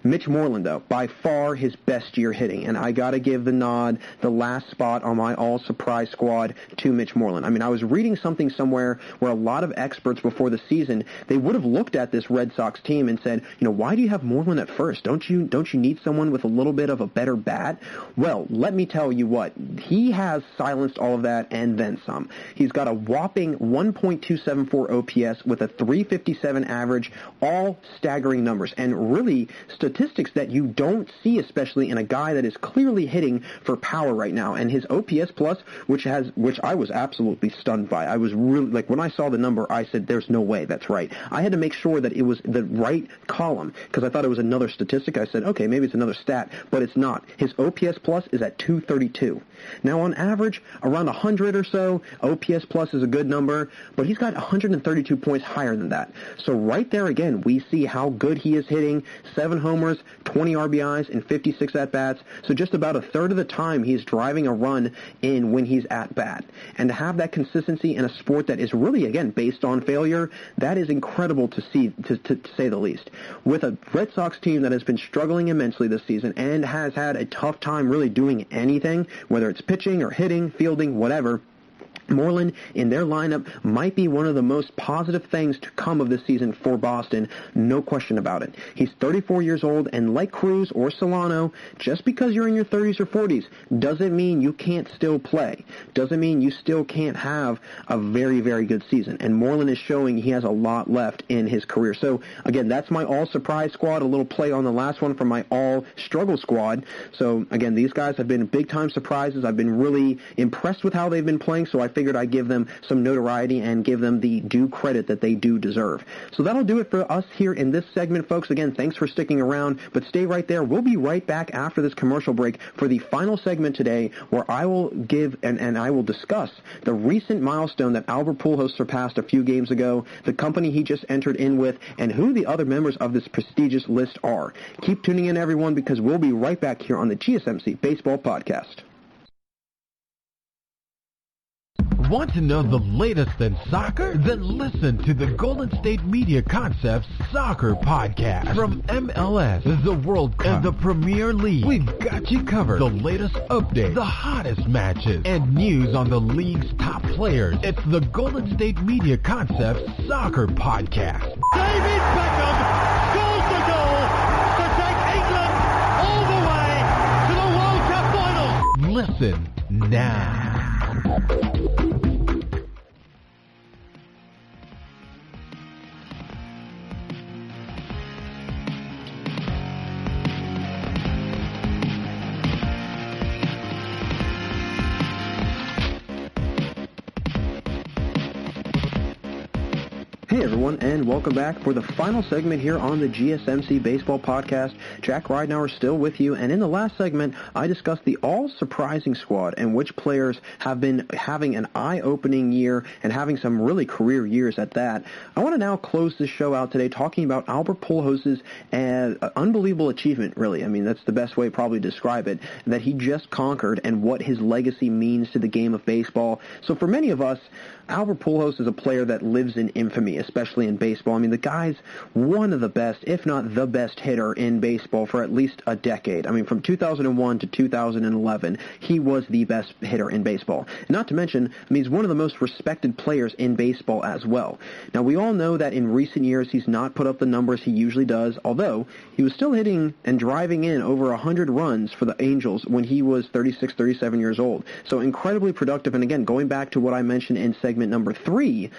Mitch Moreland, though, by far his best year hitting, and I got to give the nod, the last spot on my all-surprise squad to Mitch Moreland. I mean, I was reading something somewhere where a lot of experts before the season, they would have looked at this Red Sox team and said, why do you have Moreland at first? Don't you need someone with a little bit of a better bat? Well, let me tell you what, he has silenced all of that and then some. He's got a whopping 1.274 OPS with a 357 average, all staggering numbers, and really statistics that you don't see, especially in a guy that is clearly hitting for power right now. And his OPS plus, which I was absolutely stunned by. I was really, when I saw the number, I said, there's no way that's right. I had to make sure that it was the right column because I thought it was another statistic. I said, okay, maybe it's another stat, but it's not. His OPS plus is at 232. Now, on average, around 100 or so, OPS plus is a good number, but he's got 132 points higher than that. So right there again, we see how good he is hitting. 7 homers, 20 RBIs, and 56 at-bats. So just about a third of the time he's driving a run in when he's at-bat. And to have that consistency in a sport that is really, again, based on failure, that is incredible to see, to say the least. With a Red Sox team that has been struggling immensely this season and has had a tough time really doing anything, whether it's pitching or hitting, fielding, whatever, Moreland in their lineup might be one of the most positive things to come of this season for Boston, no question about it. He's 34 years old, and like Cruz or Solano, just because you're in your 30s or 40s doesn't mean you can't still play. Doesn't mean you still can't have a very, very good season. And Moreland is showing he has a lot left in his career. So, again, that's my all-surprise squad, a little play on the last one from my all-struggle squad. So, again, these guys have been big-time surprises. I've been really impressed with how they've been playing, so I figured I'd give them some notoriety and give them the due credit that they do deserve. So that'll do it for us here in this segment, folks. Again, thanks for sticking around, but stay right there. We'll be right back after this commercial break for the final segment today, where I will give and I will discuss the recent milestone that Albert Pujols surpassed a few games ago, the company he just entered in with, and who the other members of this prestigious list are. Keep tuning in, everyone, because we'll be right back here on the GSMC Baseball Podcast. Want to know the latest in soccer? Then listen to the Golden State Media Concepts Soccer Podcast. From MLS, the World Cup, and the Premier League, we've got you covered. The latest updates, the hottest matches, and news on the league's top players. It's the Golden State Media Concepts Soccer Podcast. David Beckham scores the goal to take England all the way to the World Cup final. Listen now. Hey everyone, and welcome back for the final segment here on the GSMC Baseball Podcast. Jack Ridenauer still with you, and in the last segment, I discussed the all-surprising squad and which players have been having an eye-opening year and having some really career years at that. I want to now close this show out today talking about Albert Pujols' unbelievable achievement, really. I mean, that's the best way probably to describe it, that he just conquered and what his legacy means to the game of baseball. So for many of us, Albert Pujols is a player that lives in infamy, especially in baseball. I mean, the guy's one of the best, if not the best hitter in baseball for at least a decade. I mean, from 2001 to 2011, he was the best hitter in baseball. Not to mention, I mean, he's one of the most respected players in baseball as well. Now, we all know that in recent years, he's not put up the numbers he usually does, although he was still hitting and driving in over 100 runs for the Angels when he was 36, 37 years old. So incredibly productive. And again, going back to what I mentioned in segment number 3,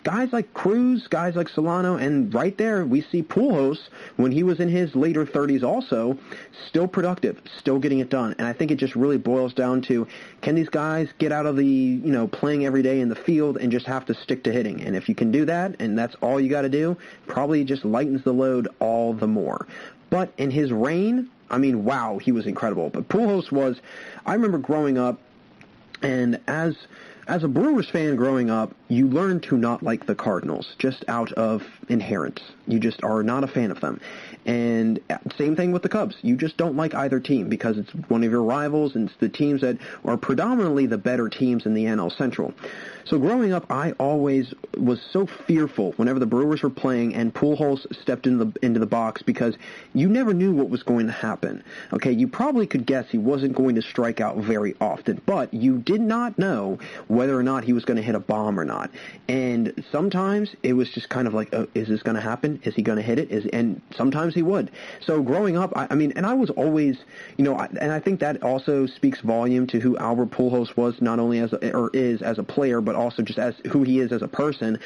guys like Cruz, guys like Solano, and right there we see Pujols, when he was in his later 30s also, still productive, still getting it done. And I think it just really boils down to, can these guys get out of the, playing every day in the field and just have to stick to hitting? And if you can do that, and that's all you got to do, probably just lightens the load all the more. But in his reign, I mean, wow, he was incredible. But Pujols was, I remember growing up, and as a Brewers fan growing up, you learn to not like the Cardinals just out of inherent. You just are not a fan of them. And same thing with the Cubs. You just don't like either team because it's one of your rivals and it's the teams that are predominantly the better teams in the NL Central. So growing up, I always was so fearful whenever the Brewers were playing and Pujols stepped into the box because you never knew what was going to happen. Okay, you probably could guess he wasn't going to strike out very often, but you did not know whether or not he was going to hit a bomb or not. And sometimes it was just kind of like, oh, is this going to happen? Is he going to hit it? And sometimes he would. So growing up, I mean, and I was always, and I think that also speaks volume to who Albert Pujols was, not only is as a player, but also just as who he is as a person.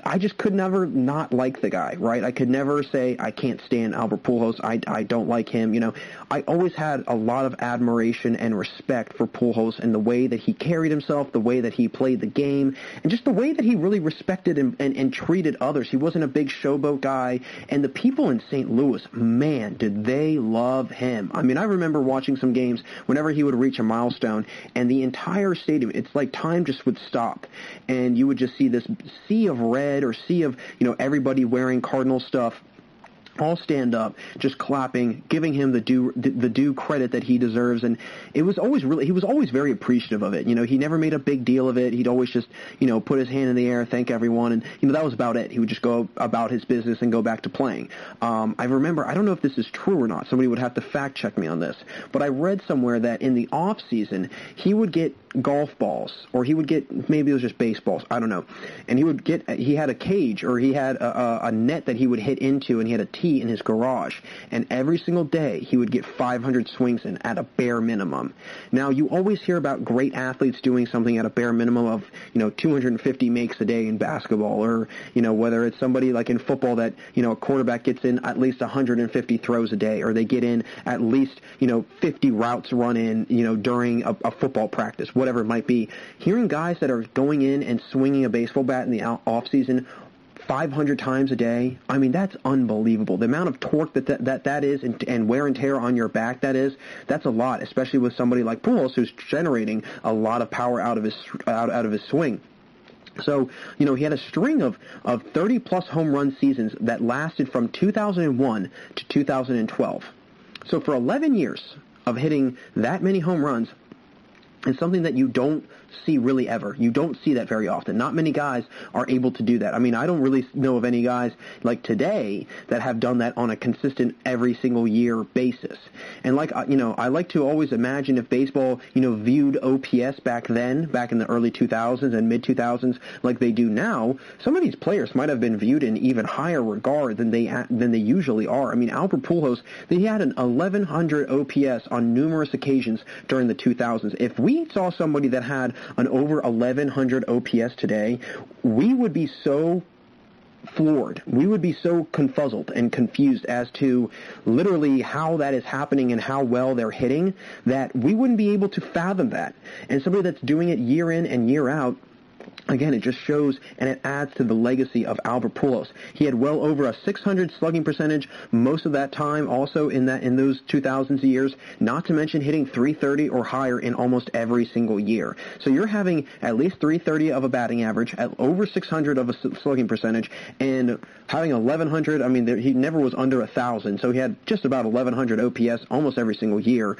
I just could never not like the guy, right? I could never say I can't stand Albert Pujols. I don't like him. I always had a lot of admiration and respect for Pujols and the way that he carried himself, the way that he played the game, and just the way that he really respected and treated others. He wasn't a big showboat guy, and the people in St. Louis, man, did they love him. I mean, I remember watching some games whenever he would reach a milestone, and the entire stadium, it's like time just would stop, and you would just see this sea of red or sea of, everybody wearing Cardinal stuff, all stand up, just clapping, giving him the due credit that he deserves. And it was always he was always very appreciative of it. He never made a big deal of it. He'd always just, put his hand in the air, thank everyone. And, that was about it. He would just go about his business and go back to playing. I remember, I don't know if this is true or not. Somebody would have to fact check me on this. But I read somewhere that in the off season, he would get golf balls, or he would get, maybe it was just baseballs, I don't know. And he had a cage, or he had a net that he would hit into, and he had a tee in his garage, and every single day he would get 500 swings in at a bare minimum. Now, you always hear about great athletes doing something at a bare minimum of 250 makes a day in basketball, or whether it's somebody like in football that a quarterback gets in at least 150 throws a day, or they get in at least 50 routes run in during a football practice, whatever it might be. Hearing guys that are going in and swinging a baseball bat in the off season 500 times a day, I mean, that's unbelievable. The amount of torque that is, and wear and tear on your back that's a lot, especially with somebody like Pujols who's generating a lot of power out of his swing. So, he had a string of 30-plus home run seasons that lasted from 2001 to 2012. So for 11 years of hitting that many home runs, it's something that you don't see really ever. You don't see that very often. Not many guys are able to do that. I mean, I don't really know of any guys like today that have done that on a consistent every single year basis. And I like to always imagine if baseball, viewed OPS back in the early 2000s and mid-2000s like they do now, some of these players might have been viewed in even higher regard than they usually are. I mean, Albert Pujols, he had an 1100 OPS on numerous occasions during the 2000s. If we saw somebody that had an over 1100 OPS today, we would be so floored. We would be so confuzzled and confused as to literally how that is happening and how well they're hitting that we wouldn't be able to fathom that. And somebody that's doing it year in and year out, again, it just shows and it adds to the legacy of Albert Pujols. He had well over a 600 slugging percentage most of that time, also in those 2000s years, not to mention hitting 330 or higher in almost every single year. So you're having at least 330 of a batting average, at over 600 of a slugging percentage, and having 1100, I mean, he never was under 1,000, so he had just about 1100 OPS almost every single year.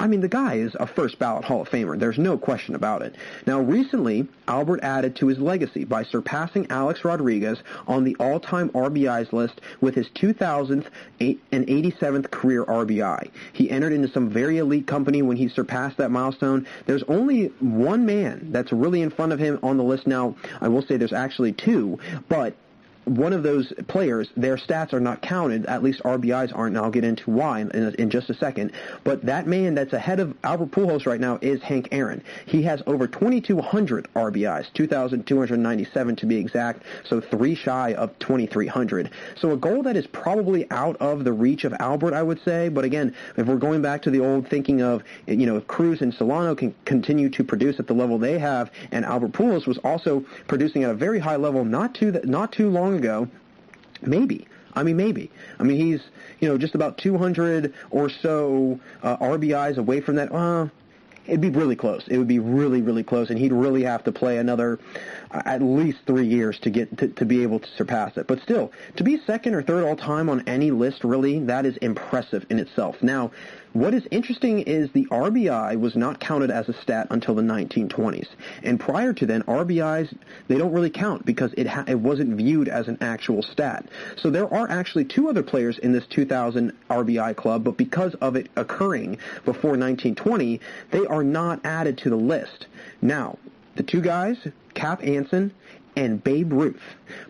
I mean, the guy is a first-ballot Hall of Famer. There's no question about it. Now, recently, Albert added to his legacy by surpassing Alex Rodriguez on the all-time RBIs list with his 2,087th career RBI. He entered into some very elite company when he surpassed that milestone. There's only one man that's really in front of him on the list now. I will say there's actually two, but one of those players, their stats are not counted, at least RBIs aren't, and I'll get into why in just a second. But that man that's ahead of Albert Pujols right now is Hank Aaron. He has over 2,200 RBIs, 2,297 to be exact, so 3 shy of 2,300. So a goal that is probably out of the reach of Albert, I would say. But again, if we're going back to the old thinking of, if Cruz and Solano can continue to produce at the level they have, and Albert Pujols was also producing at a very high level not too long ago, maybe. He's, just about 200 or so RBIs away from that. It'd be really close. It would be really, really close, and he'd really have to play another at least 3 years to get to be able to surpass it. But still, to be second or third all-time on any list, really, that is impressive in itself. Now, what is interesting is the RBI was not counted as a stat until the 1920s. And prior to then, RBIs, they don't really count because it wasn't viewed as an actual stat. So there are actually 2 other players in this 2000 RBI club, but because of it occurring before 1920, they are not added to the list. Now, the 2 guys, Cap Anson and Babe Ruth.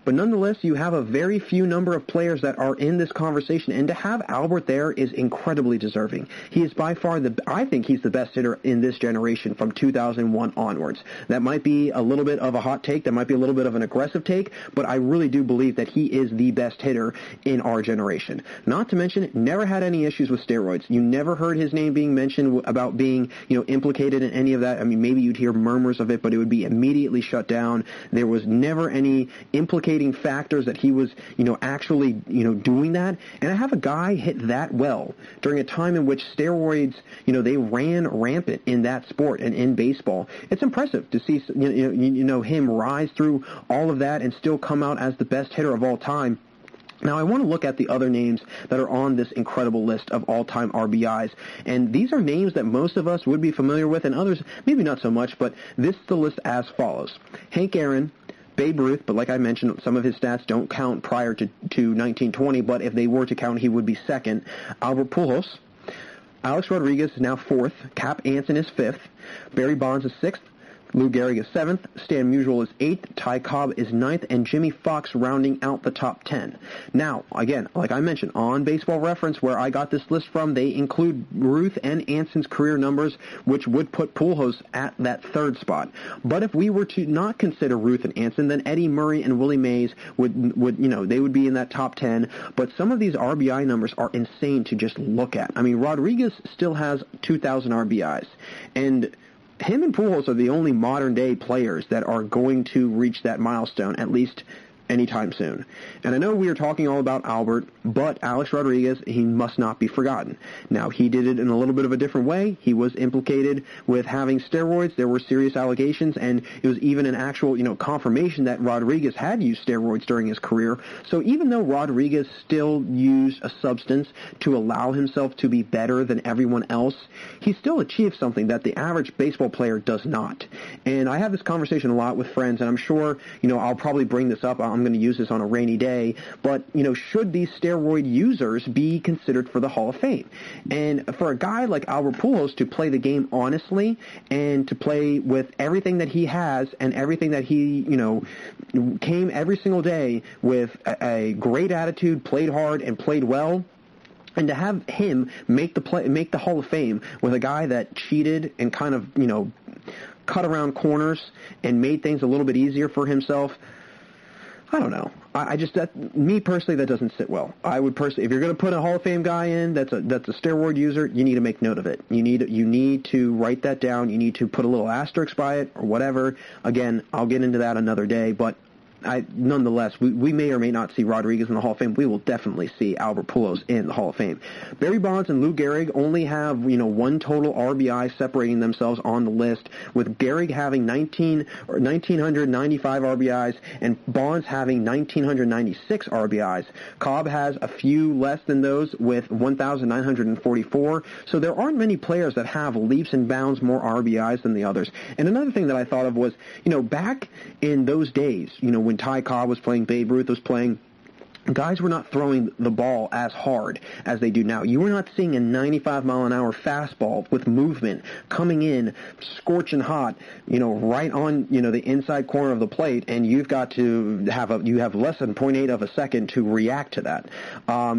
But nonetheless, you have a very few number of players that are in this conversation, and to have Albert there is incredibly deserving. He is by far I think he's the best hitter in this generation from 2001 onwards. That might be a little bit of a hot take, that might be a little bit of an aggressive take, but I really do believe that he is the best hitter in our generation. Not to mention, never had any issues with steroids. You never heard his name being mentioned about being, implicated in any of that. I mean, maybe you'd hear murmurs of it, but it would be immediately shut down. There was never any implicating factors that he was, actually, doing that. And I have a guy hit that well during a time in which steroids, they ran rampant in that sport and in baseball. It's impressive to see, him rise through all of that and still come out as the best hitter of all time. Now, I want to look at the other names that are on this incredible list of all-time RBIs, and these are names that most of us would be familiar with, and others maybe not so much, but this is the list as follows. Hank Aaron, Babe Ruth, but like I mentioned, some of his stats don't count prior to 1920, but if they were to count, he would be second. Albert Pujols. Alex Rodriguez is now 4th. Cap Anson is 5th. Barry Bonds is 6th. Lou Gehrig is 7th, Stan Musial is 8th, Ty Cobb is 9th, and Jimmy Fox rounding out the top 10. Now, again, like I mentioned, on Baseball Reference, where I got this list from, they include Ruth and Anson's career numbers, which would put Pujols at that 3rd spot. But if we were to not consider Ruth and Anson, then Eddie Murray and Willie Mays would they would be in that top 10. But some of these RBI numbers are insane to just look at. I mean, Rodriguez still has 2,000 RBIs, and him and Pujols are the only modern-day players that are going to reach that milestone, at least anytime soon. And I know we are talking all about Albert, but Alex Rodriguez, he must not be forgotten. Now, he did it in a little bit of a different way. He was implicated with having steroids. There were serious allegations, and it was even an actual, confirmation that Rodriguez had used steroids during his career. So even though Rodriguez still used a substance to allow himself to be better than everyone else, he still achieved something that the average baseball player does not. And I have this conversation a lot with friends, and I'm sure, I'll probably bring this up. I'm going to use this on a rainy day, but, should these steroid users be considered for the Hall of Fame? And for a guy like Albert Pujols to play the game honestly and to play with everything that he has and everything that he, came every single day with a great attitude, played hard, and played well, and to have him make the Hall of Fame with a guy that cheated and kind of, cut around corners and made things a little bit easier for himself, I don't know. Me personally, that doesn't sit well. I would personally, if you're going to put a Hall of Fame guy in that's a steroid user, you need to make note of it. You need to write that down. You need to put a little asterisk by it or whatever. Again, I'll get into that another day, but nonetheless, we may or may not see Rodriguez in the Hall of Fame. We will definitely see Albert Pujols in the Hall of Fame. Barry Bonds and Lou Gehrig only have, one total RBI separating themselves on the list, with Gehrig having 1,995 RBIs and Bonds having 1,996 RBIs. Cobb has a few less than those with 1,944. So there aren't many players that have leaps and bounds more RBIs than the others. And another thing that I thought of was, back in those days, when Ty Cobb was playing, Babe Ruth was playing, guys were not throwing the ball as hard as they do now. You were not seeing a 95-mile-an-hour fastball with movement coming in, scorching hot, right on, the inside corner of the plate, and you've got to have less than 0.8 of a second to react to that.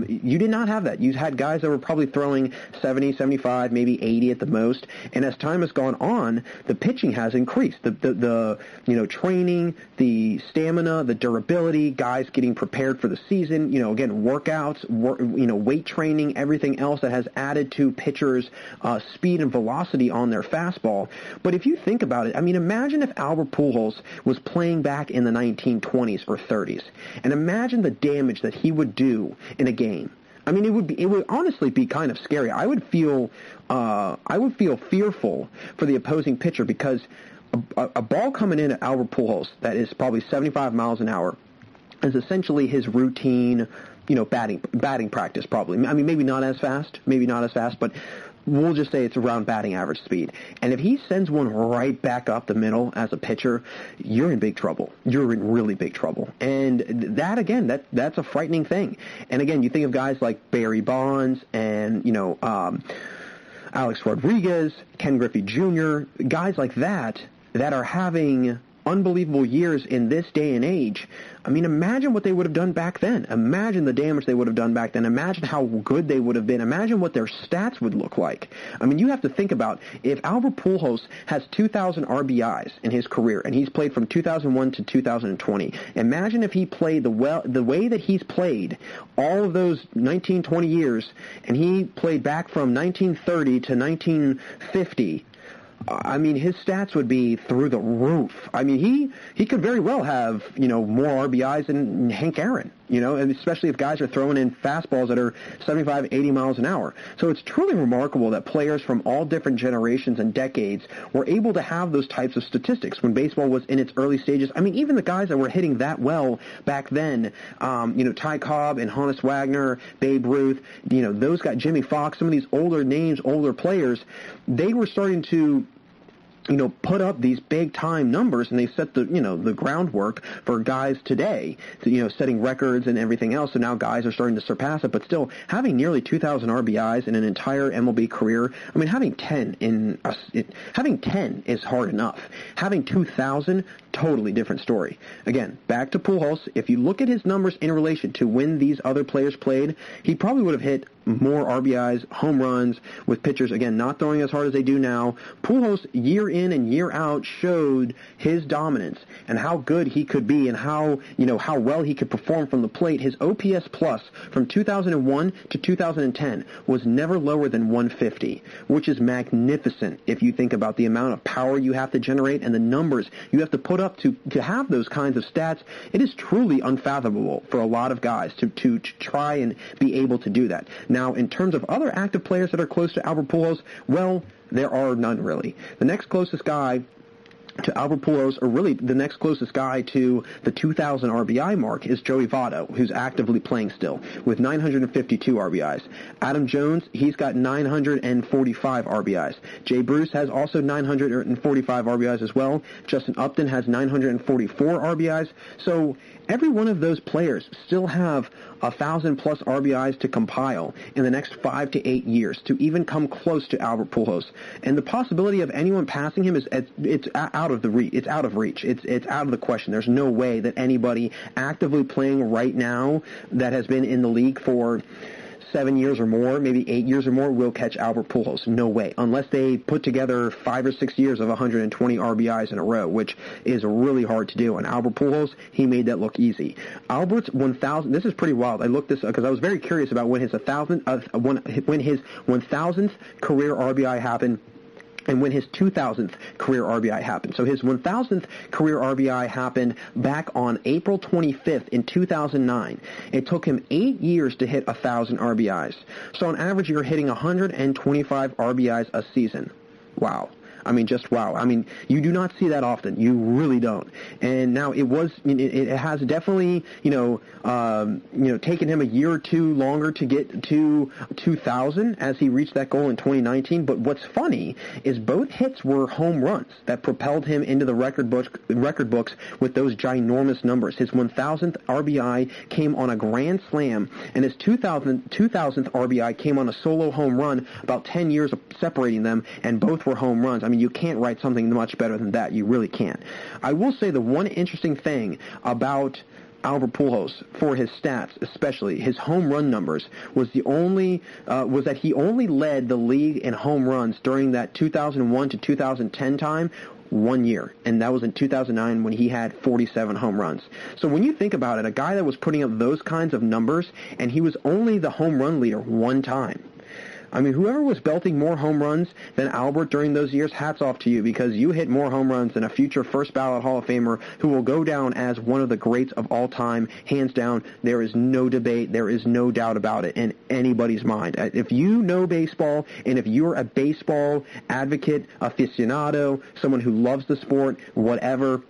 You did not have that. You had guys that were probably throwing 70, 75, maybe 80 at the most, and as time has gone on, the pitching has increased. The training, the stamina, the durability, guys getting prepared for the season, again, workouts, weight training, everything else that has added to pitchers' speed and velocity on their fastball. But if you think about it, imagine if Albert Pujols was playing back in the 1920s or 30s, and imagine the damage that he would do in a game. It would honestly be kind of scary. I would feel fearful for the opposing pitcher, because a ball coming in at Albert Pujols that is probably 75 miles an hour is essentially his routine, batting practice probably. Maybe not as fast, but we'll just say it's around batting average speed. And if he sends one right back up the middle as a pitcher, you're in big trouble. You're in really big trouble. And that, again, that's a frightening thing. And again, you think of guys like Barry Bonds and, Alex Rodriguez, Ken Griffey Jr., guys like that are having unbelievable years in this day and age. Imagine what they would have done back then. Imagine the damage they would have done back then. Imagine how good they would have been. Imagine what their stats would look like. You have to think about, if Albert Pujols has 2,000 RBIs in his career, and he's played from 2001 to 2020, imagine if he played the way that he's played all of those 19, 20 years, and he played back from 1930 to 1950. His stats would be through the roof. He could very well have, more RBIs than Hank Aaron, and especially if guys are throwing in fastballs that are 75, 80 miles an hour. So it's truly remarkable that players from all different generations and decades were able to have those types of statistics when baseball was in its early stages. Even the guys that were hitting that well back then, Ty Cobb and Honus Wagner, Babe Ruth, those guys, Jimmy Fox, some of these older names, older players, they were starting to put up these big time numbers, and they set the groundwork for guys today, setting records and everything else. So now guys are starting to surpass it, but still having nearly 2,000 RBIs in an entire MLB career. Having 10 is hard enough. Having 2,000, totally different story. Again, back to Pujols. If you look at his numbers in relation to when these other players played, he probably would have hit more RBIs, home runs, with pitchers, again, not throwing as hard as they do now. Pujols, year in and year out, showed his dominance and how good he could be, and how well he could perform from the plate. His OPS plus from 2001 to 2010 was never lower than 150, which is magnificent if you think about the amount of power you have to generate and the numbers you have to put up to have those kinds of stats. It is truly unfathomable for a lot of guys to try and be able to do that. Now, in terms of other active players that are close to Albert Pujols, well, there are none really. The next closest guy to Albert Pujols, or really the next closest guy to the 2,000 RBI mark, is Joey Votto, who's actively playing still, with 952 RBIs. Adam Jones, he's got 945 RBIs. Jay Bruce has also 945 RBIs as well. Justin Upton has 944 RBIs. So every one of those players still have 1,000-plus RBIs to compile in the next 5 to 8 years to even come close to Albert Pujols. And the possibility of anyone passing him it's out of reach. It's out of the question. There's no way that anybody actively playing right now that has been in the league for 7 years or more, maybe 8 years or more, will catch Albert Pujols. No way. Unless they put together 5 or 6 years of 120 RBIs in a row, which is really hard to do. And Albert Pujols, he made that look easy. Albert's 1,000, this is pretty wild. I looked this up because I was very curious about when his 1,000th career RBI happened. and when his 2,000th career RBI happened. So his 1,000th career RBI happened back on April 25th in 2009. It took him 8 years to hit 1,000 RBIs. So on average, you're hitting 125 RBIs a season. Wow. I mean, just wow. I mean, you do not see that often. You really don't. And now it has definitely, taken him a year or two longer to get to 2,000 as he reached that goal in 2019. But what's funny is both hits were home runs that propelled him into the record books with those ginormous numbers. His 1,000th RBI came on a grand slam, and his 2,000th RBI came on a solo home run, about 10 years separating them, and both were home runs. I mean, you can't write something much better than that. You really can't. I will say the one interesting thing about Albert Pujols, for his stats, especially his home run numbers, was that he only led the league in home runs during that 2001 to 2010 time 1 year, and that was in 2009 when he had 47 home runs. So when you think about it, a guy that was putting up those kinds of numbers, and he was only the home run leader one time. I mean, whoever was belting more home runs than Albert during those years, hats off to you, because you hit more home runs than a future first ballot Hall of Famer who will go down as one of the greats of all time, hands down. There is no debate. There is no doubt about it in anybody's mind. If you know baseball, and if you're a baseball advocate, aficionado, someone who loves the sport, whatever,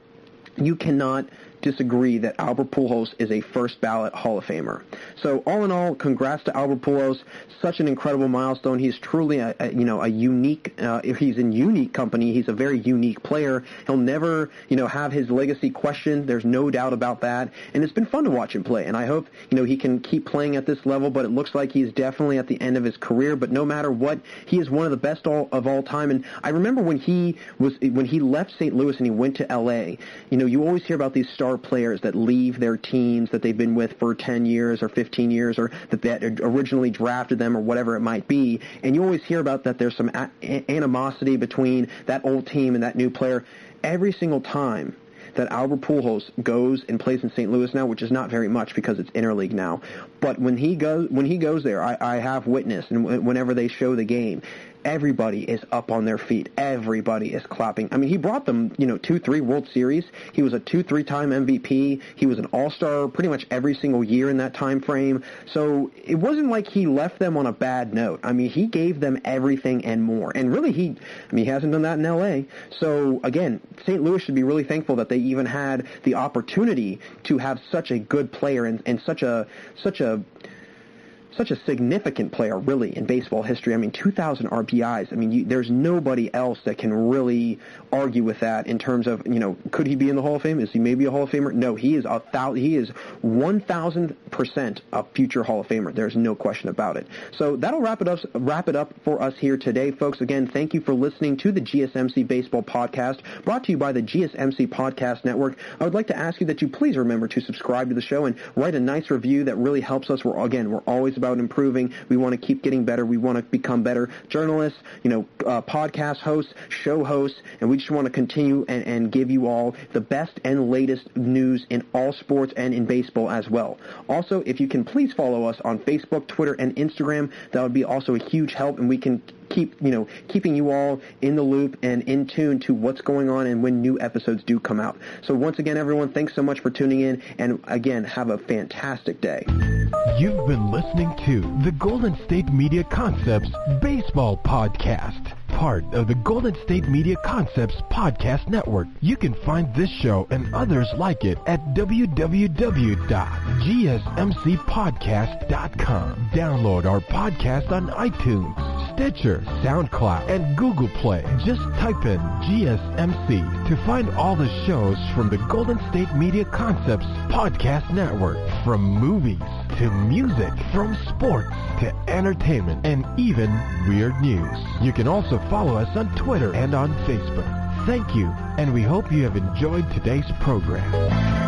you cannot disagree that Albert Pujols is a first ballot Hall of Famer. So all in all, congrats to Albert Pujols. Such an incredible milestone. He's truly a unique. He's in unique company. He's a very unique player. He'll never have his legacy questioned. There's no doubt about that. And it's been fun to watch him play. And I hope he can keep playing at this level. But it looks like he's definitely at the end of his career. But no matter what, he is one of the best of all time. And I remember when he left St. Louis and he went to L.A. You always hear about these star players that leave their teams that they've been with for 10 years or 15 years, or that originally drafted them, or whatever it might be. And you always hear about that there's some animosity between that old team and that new player. Every single time that Albert Pujols goes and plays in St. Louis now, which is not very much because it's interleague now, but when he goes there, I have witnessed, and whenever they show the game, everybody is up on their feet. Everybody is clapping. I mean, he brought them, 2-3 World Series. He was a 2-3-time MVP. He was an All-Star pretty much every single year in that time frame. So it wasn't like he left them on a bad note. I mean, he gave them everything and more. And really, he hasn't done that in L.A. So again, St. Louis should be really thankful that they even had the opportunity to have such a good player and such a significant player, really, in baseball history. I mean, 2,000 RBIs. I mean, there's nobody else that can really argue with that in terms of, could he be in the Hall of Fame? Is he maybe a Hall of Famer? No, he is 1,000% a future Hall of Famer. There's no question about it. So that'll wrap it up for us here today, folks. Again, thank you for listening to the GSMC Baseball Podcast, brought to you by the GSMC Podcast Network. I would like to ask you that you please remember to subscribe to the show and write a nice review. That really helps us. We're always about improving. We want to keep getting better. We want to become better journalists, podcast hosts, show hosts, and we just want to continue and give you all the best and latest news in all sports and in baseball as well. Also, if you can please follow us on Facebook, Twitter, and Instagram, that would be also a huge help, and we can keeping you all in the loop and in tune to what's going on and when new episodes do come out. So once again, everyone, thanks so much for tuning in, and again, have a fantastic day. You've been listening to the Golden State Media Concepts Baseball Podcast, part of the Golden State Media Concepts Podcast Network. You can find this show and others like it at www.gsmcpodcast.com. Download our podcast on iTunes, Stitcher, SoundCloud, and Google Play. Just type in GSMC to find all the shows from the Golden State Media Concepts Podcast Network. From movies to music, from sports to entertainment, and even weird news. You can also follow us on Twitter and on Facebook. Thank you, and we hope you have enjoyed today's program.